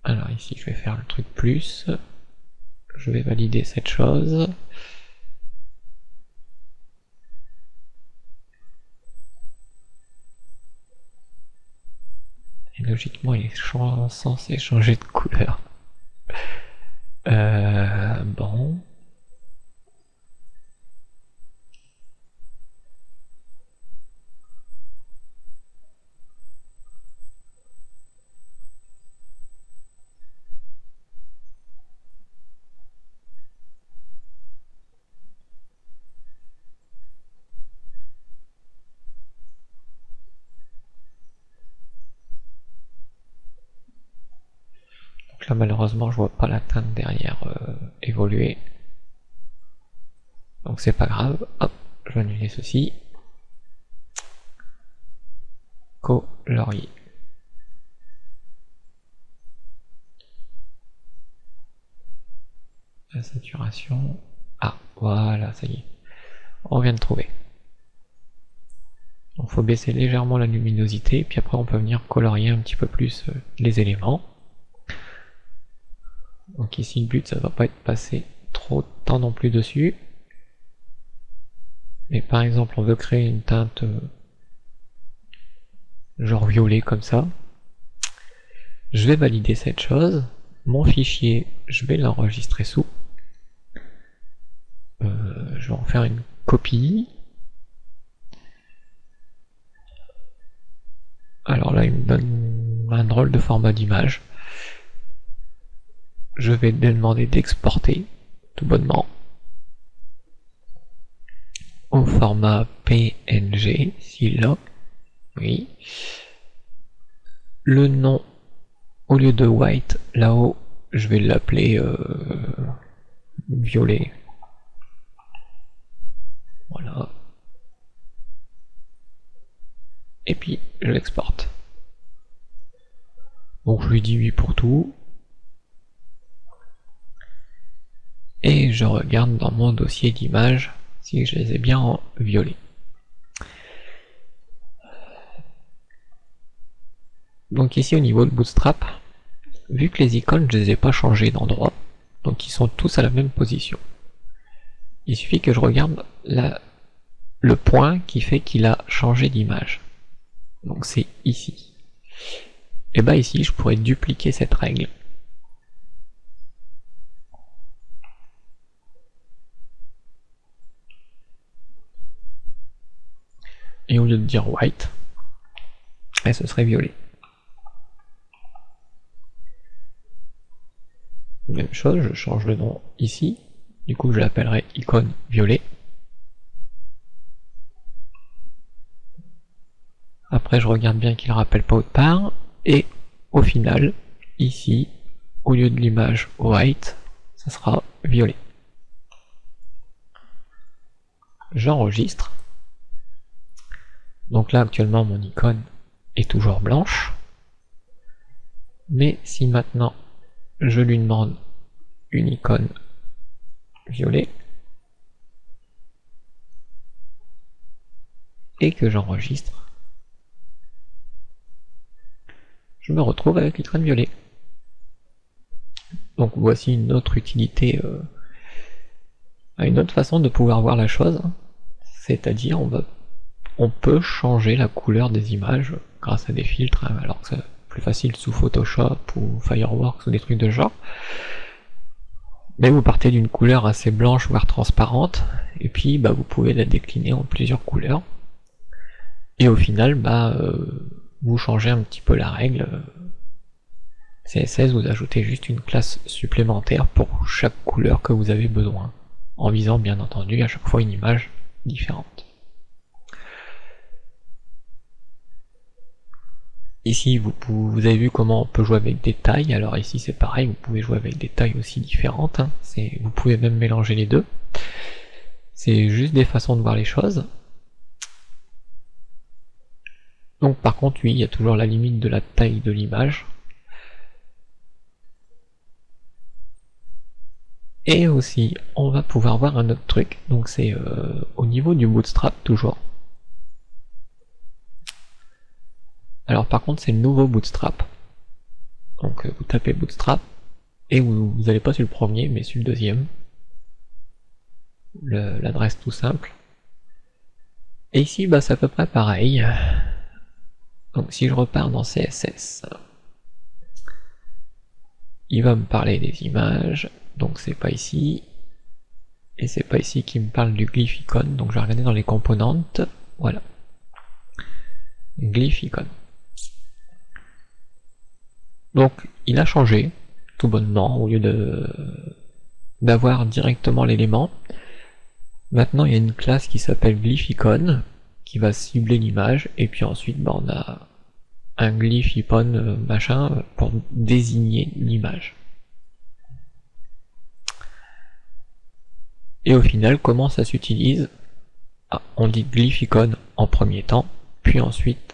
Speaker 1: Alors ici je vais faire le truc plus, je vais valider cette chose. Et logiquement il est censé changer de couleur. Bon. Là malheureusement je vois pas la teinte derrière évoluer, donc c'est pas grave. Hop, je vais annuler ceci. Colorier. La saturation. Ah voilà, ça y est, on vient de trouver. Donc faut baisser légèrement la luminosité, puis après on peut venir colorier un petit peu plus les éléments. Donc ici le but ça va pas être passer trop de temps non plus dessus. Mais par exemple on veut créer une teinte genre violet comme ça. Je vais valider cette chose. Mon fichier, je vais l'enregistrer sous. Je vais en faire une copie. Alors là il me donne un drôle de format d'image. Je vais demander d'exporter tout bonnement au format PNG, s'il l'a. Oui. Le nom, au lieu de white, là-haut, je vais l'appeler violet. Voilà. Et puis je l'exporte. Donc je lui dis oui pour tout. Et je regarde dans mon dossier d'images si je les ai bien en violet. Donc ici au niveau de Bootstrap, vu que les icônes je les ai pas changées d'endroit, donc ils sont tous à la même position. Il suffit que je regarde le point qui fait qu'il a changé d'image. Donc c'est ici. Et bah ici je pourrais dupliquer cette règle. Et au lieu de dire white, ce serait violet. Même chose, je change le nom ici, du coup je l'appellerai icône violet. Après je regarde bien qu'il ne rappelle pas autre part, et au final, ici, au lieu de l'image white, ça sera violet. J'enregistre. Donc là actuellement mon icône est toujours blanche. Mais si maintenant je lui demande une icône violet et que j'enregistre, je me retrouve avec l'icône violet. Donc voici une autre utilité, une autre façon de pouvoir voir la chose, c'est-à-dire on peut changer la couleur des images grâce à des filtres, alors que c'est plus facile sous Photoshop ou Fireworks ou des trucs de genre. Mais vous partez d'une couleur assez blanche voire transparente, et puis vous pouvez la décliner en plusieurs couleurs. Et au final, vous changez un petit peu la règle. CSS, vous ajoutez juste une classe supplémentaire pour chaque couleur que vous avez besoin, en visant bien entendu à chaque fois une image différente. Ici, vous avez vu comment on peut jouer avec des tailles. Alors ici c'est pareil, vous pouvez jouer avec des tailles aussi différentes, vous pouvez même mélanger les deux. C'est juste des façons de voir les choses. Donc par contre, oui, il y a toujours la limite de la taille de l'image. Et aussi, on va pouvoir voir un autre truc, donc c'est au niveau du bootstrap toujours. Alors par contre, c'est le nouveau bootstrap. Donc vous tapez bootstrap, et vous n'allez pas sur le premier, mais sur le deuxième. L'adresse tout simple. Et ici, c'est à peu près pareil. Donc si je repars dans CSS, il va me parler des images, donc c'est pas ici, et c'est pas ici qu'il me parle du glyph icône, donc je vais regarder dans les composantes, voilà. Glyph icône. Donc il a changé, tout bonnement, au lieu d'avoir directement l'élément. Maintenant il y a une classe qui s'appelle glyph icône, qui va cibler l'image, et puis ensuite on a un glyph icône machin pour désigner l'image. Et au final, comment ça s'utilise? On dit glyph icône en premier temps, puis ensuite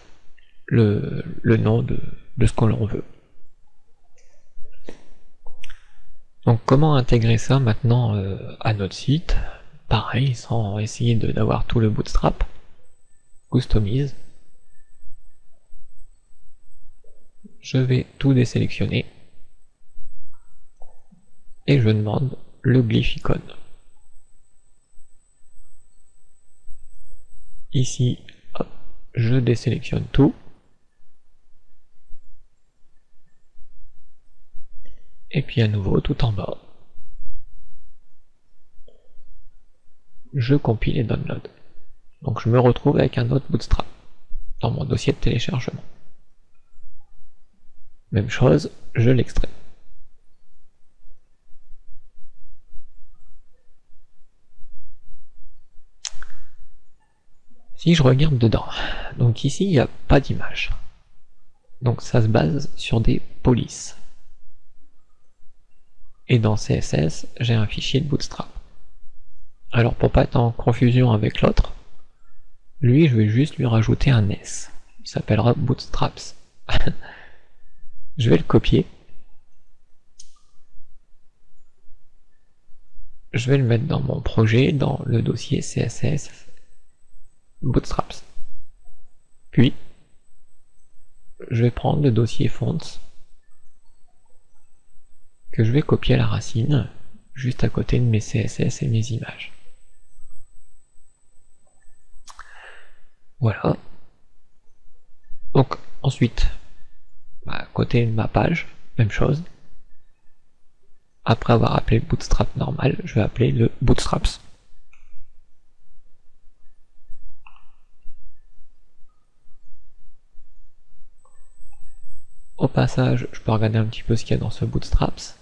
Speaker 1: le nom de ce que l'on veut. Donc comment intégrer ça maintenant à notre site? Pareil, sans essayer d'avoir tout le bootstrap. Customise. Je vais tout désélectionner. Et je demande le glyph icône. Ici, hop, je désélectionne tout. Et puis à nouveau, tout en bas, je compile et download. Donc je me retrouve avec un autre bootstrap dans mon dossier de téléchargement. Même chose, je l'extrais. Si je regarde dedans, donc ici il n'y a pas d'image. Donc ça se base sur des polices. Et dans CSS, j'ai un fichier de bootstrap. Alors pour pas être en confusion avec l'autre, lui je vais juste lui rajouter un S. Il s'appellera bootstraps. Je vais le copier. Je vais le mettre dans mon projet, dans le dossier CSS bootstraps. Puis, je vais prendre le dossier fonts que je vais copier à la racine, juste à côté de mes CSS et mes images. Voilà. Donc ensuite, à côté de ma page, même chose. Après avoir appelé bootstrap normal, je vais appeler le bootstraps. Au passage, je peux regarder un petit peu ce qu'il y a dans ce bootstraps.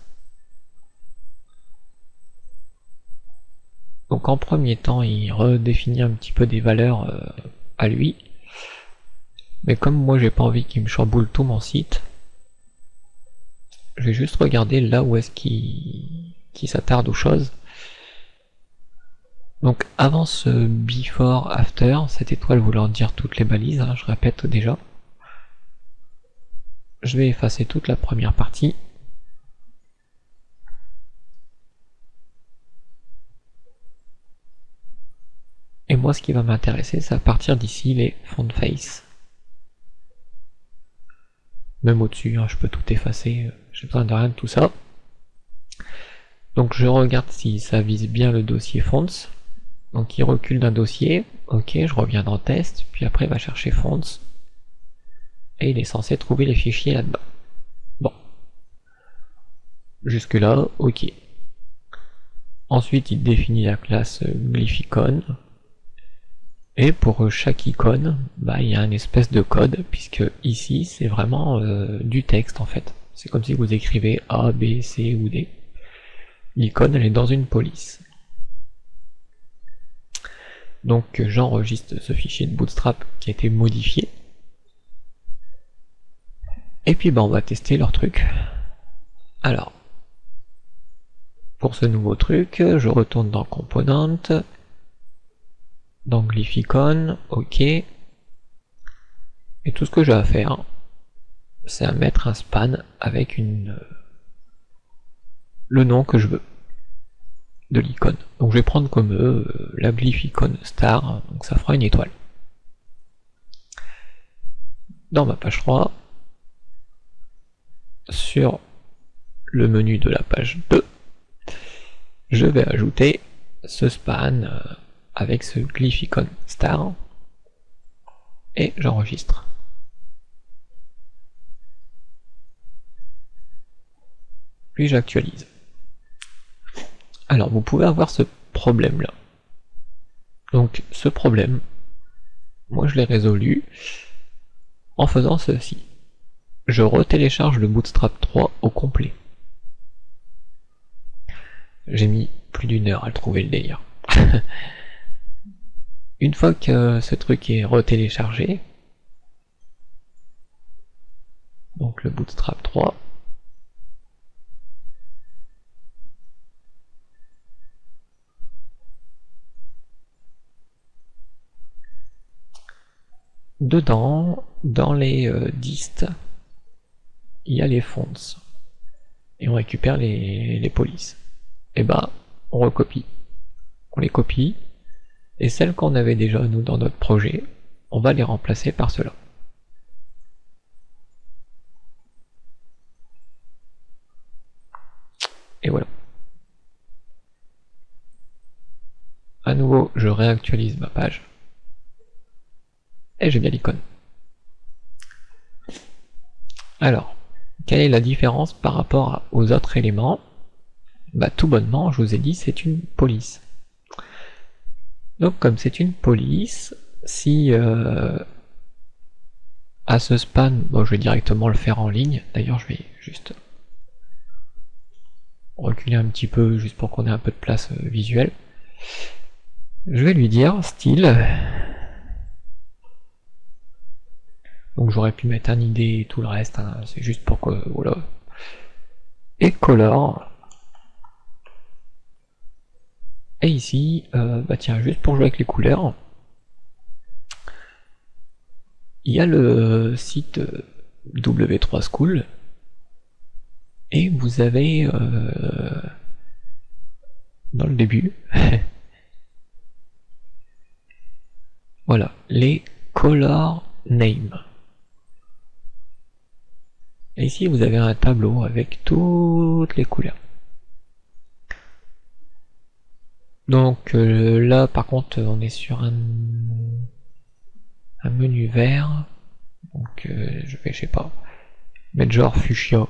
Speaker 1: Donc en premier temps, il redéfinit un petit peu des valeurs à lui. Mais comme moi j'ai pas envie qu'il me chamboule tout mon site, je vais juste regarder là où est-ce qu'il qui s'attarde aux choses. Donc avant ce before, after, cette étoile voulant dire toutes les balises, hein, je répète déjà. Je vais effacer toute la première partie. Et moi ce qui va m'intéresser, c'est à partir d'ici les font face. Même au-dessus, hein, je peux tout effacer, j'ai besoin de rien de tout ça. Donc je regarde si ça vise bien le dossier fonts. Donc il recule d'un dossier, ok, je reviens dans test, puis après il va chercher fonts. Et il est censé trouver les fichiers là-dedans. Bon. Jusque là, ok. Ensuite il définit la classe glyphicon. Et pour chaque icône, bah, il y a une espèce de code, puisque ici c'est vraiment du texte en fait. C'est comme si vous écrivez A, B, C ou D. L'icône elle est dans une police. Donc j'enregistre ce fichier de Bootstrap qui a été modifié. Et puis bah, on va tester leur truc. Alors, pour ce nouveau truc, je retourne dans Component, dans Glyphicon, ok. Et tout ce que j'ai à faire, c'est à mettre un span avec le nom que je veux de l'icône. Donc je vais prendre comme la Glyphicon star, donc ça fera une étoile. Dans ma page 3, sur le menu de la page 2, je vais ajouter ce span avec ce Glyphicon star et j'enregistre. Puis j'actualise. Alors vous pouvez avoir ce problème là. Donc ce problème, moi je l'ai résolu en faisant ceci. Je retélécharge le Bootstrap 3 au complet. J'ai mis plus d'1 heure à le trouver le délire. Une fois que ce truc est retéléchargé, donc le Bootstrap 3, dedans, dans les dist, il y a les fonts. Et on récupère les polices. Et bah, on recopie. On les copie. Et celles qu'on avait déjà nous dans notre projet, on va les remplacer par cela. Et voilà. À nouveau, je réactualise ma page. Et j'ai bien l'icône. Alors, quelle est la différence par rapport aux autres éléments? Bah tout bonnement, je vous ai dit, c'est une police. Donc comme c'est une police, si à ce span, bon, je vais directement le faire en ligne. D'ailleurs, je vais juste reculer un petit peu, juste pour qu'on ait un peu de place visuelle. Je vais lui dire style. Donc j'aurais pu mettre un ID et tout le reste, hein, c'est juste pour que, voilà. Et color. Et ici, bah tiens, juste pour jouer avec les couleurs, il y a le site W3 School, et vous avez, dans le début, voilà, les color name. Et ici, vous avez un tableau avec toutes les couleurs. Donc là, par contre, on est sur un menu vert. Donc je vais, je sais pas, mettre genre fuchsia.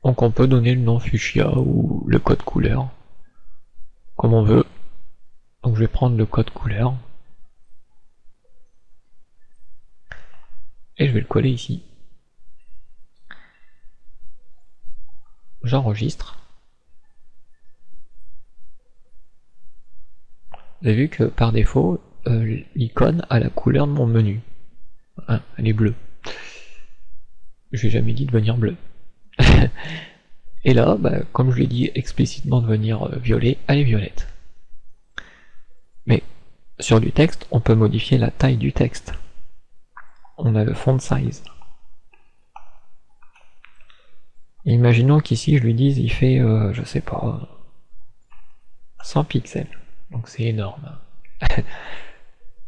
Speaker 1: Donc on peut donner le nom fuchsia ou le code couleur, comme on veut. Donc je vais prendre le code couleur. Et je vais le coller ici. J'enregistre. Vous avez vu que par défaut, l'icône a la couleur de mon menu. Hein, elle est bleue. Je n'ai jamais dit de venir bleu. Et là, bah, comme je l'ai dit explicitement de venir violet, elle est violette. Mais sur du texte, on peut modifier la taille du texte. On a le font size. Imaginons qu'ici je lui dise il fait, je sais pas, 100 pixels. Donc c'est énorme.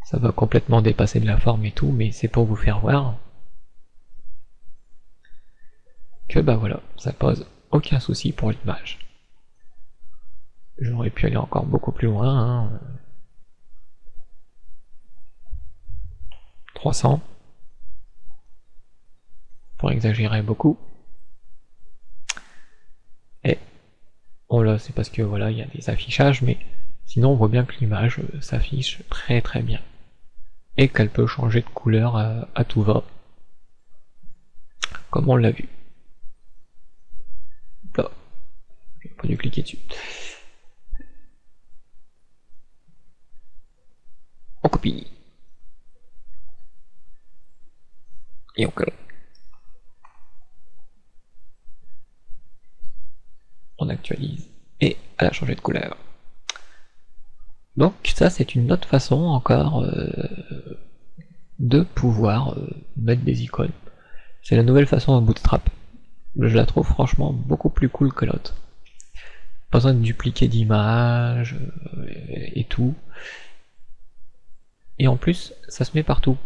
Speaker 1: Ça va complètement dépasser de la forme et tout, mais c'est pour vous faire voir que bah voilà, ça pose aucun souci pour l'image. J'aurais pu aller encore beaucoup plus loin, hein. 300 pour exagérer beaucoup. Et bon là c'est parce que voilà il y a des affichages, mais sinon on voit bien que l'image s'affiche très très bien et qu'elle peut changer de couleur à tout va, comme on l'a vu. Là, j'ai pas dû cliquer dessus. On copie et on colle. On actualise et elle a changé de couleur. Donc ça c'est une autre façon encore de pouvoir mettre des icônes. C'est la nouvelle façon en Bootstrap. Je la trouve franchement beaucoup plus cool que l'autre. Pas besoin de dupliquer d'images et tout. Et en plus, ça se met partout.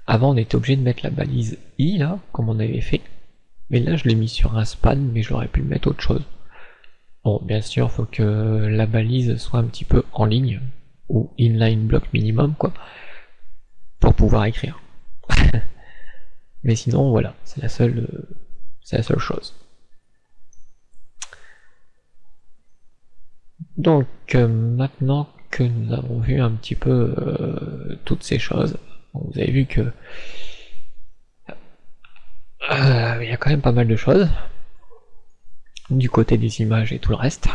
Speaker 1: Avant on était obligé de mettre la balise i là, comme on avait fait. Mais là je l'ai mis sur un span, mais j'aurais pu mettre autre chose. Bon, bien sûr, faut que la balise soit un petit peu en ligne, ou inline block minimum, quoi, pour pouvoir écrire. Mais sinon, voilà, c'est la seule chose. Donc, maintenant que nous avons vu un petit peu toutes ces choses, vous avez vu que il y a quand même pas mal de choses du côté des images et tout le reste.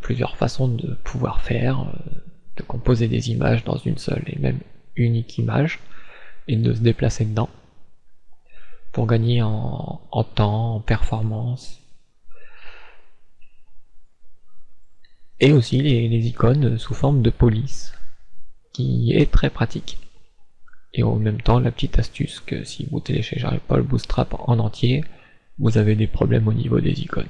Speaker 1: Plusieurs façons de pouvoir faire, de composer des images dans une seule et même unique image et de se déplacer dedans pour gagner en temps, en performance, et aussi les icônes sous forme de police qui est très pratique. Et en même temps la petite astuce que si vous téléchargez pas le Bootstrap en entier, vous avez des problèmes au niveau des icônes.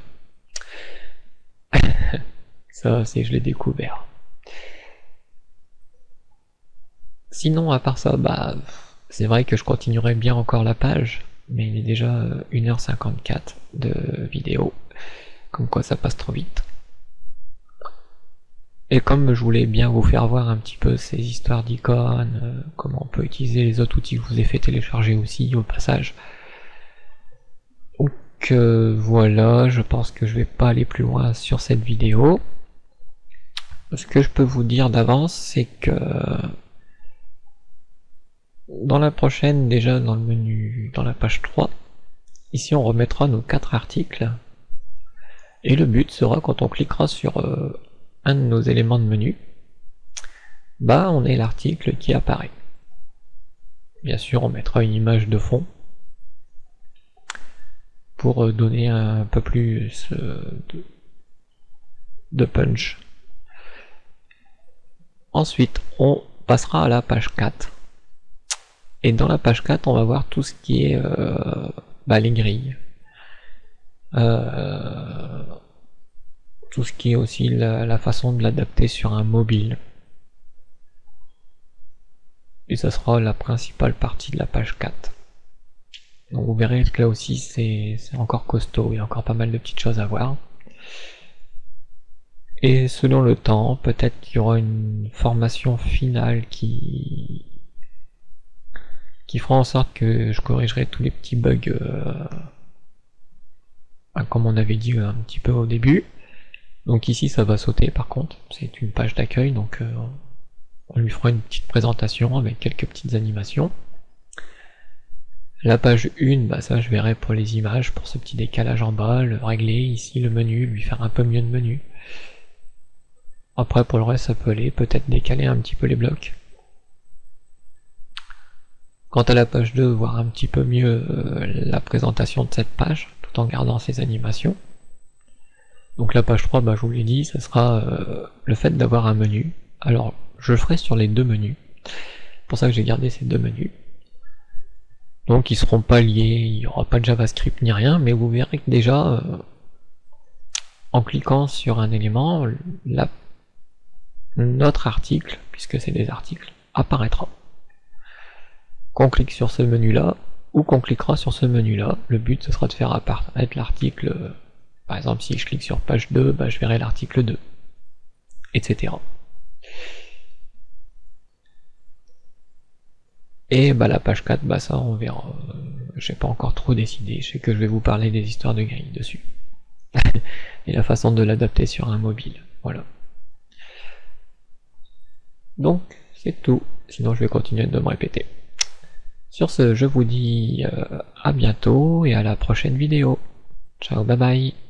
Speaker 1: Ça c'est je l'ai découvert. Sinon à part ça, bah c'est vrai que je continuerai bien encore la page, mais il est déjà 1h54 de vidéo, comme quoi ça passe trop vite. Et comme je voulais bien vous faire voir un petit peu ces histoires d'icônes, comment on peut utiliser les autres outils que je vous ai fait télécharger aussi au passage. Donc voilà, je pense que je vais pas aller plus loin sur cette vidéo. Ce que je peux vous dire d'avance, c'est que dans la prochaine, déjà dans le menu, dans la page 3, ici on remettra nos 4 articles. Et le but sera quand on cliquera sur un de nos éléments de menu, bah on est l'article qui apparaît. Bien sûr on mettra une image de fond pour donner un peu plus de punch. Ensuite on passera à la page 4 et dans la page 4 on va voir tout ce qui est les grilles, tout ce qui est aussi la façon de l'adapter sur un mobile. Et ça sera la principale partie de la page 4. Donc vous verrez que là aussi c'est encore costaud, il y a encore pas mal de petites choses à voir. Et selon le temps, peut-être qu'il y aura une formation finale qui fera en sorte que je corrigerai tous les petits bugs, comme on avait dit un petit peu au début. Donc ici ça va sauter par contre, c'est une page d'accueil, donc on lui fera une petite présentation avec quelques petites animations. La page 1, bah ça je verrai pour les images, pour ce petit décalage en bas, le régler, ici le menu, lui faire un peu mieux de menu. Après pour le reste ça peut aller, peut-être décaler un petit peu les blocs. Quant à la page 2, voir un petit peu mieux la présentation de cette page, tout en gardant ses animations. Donc la page 3, je vous l'ai dit, ce sera le fait d'avoir un menu. Alors, je le ferai sur les deux menus. C'est pour ça que j'ai gardé ces deux menus. Donc ils seront pas liés, il n'y aura pas de JavaScript ni rien, mais vous verrez que déjà, en cliquant sur un élément, notre article, puisque c'est des articles, apparaîtra. Qu'on clique sur ce menu-là, ou qu'on cliquera sur ce menu-là, le but ce sera de faire apparaître l'article, par exemple si je clique sur page 2, je verrai l'article 2, etc. Et la page 4, ça on verra, j'ai pas encore trop décidé, je sais que je vais vous parler des histoires de grilles dessus. Et la façon de l'adapter sur un mobile, voilà. Donc c'est tout, sinon je vais continuer de me répéter. Sur ce, je vous dis à bientôt et à la prochaine vidéo. Ciao, bye bye.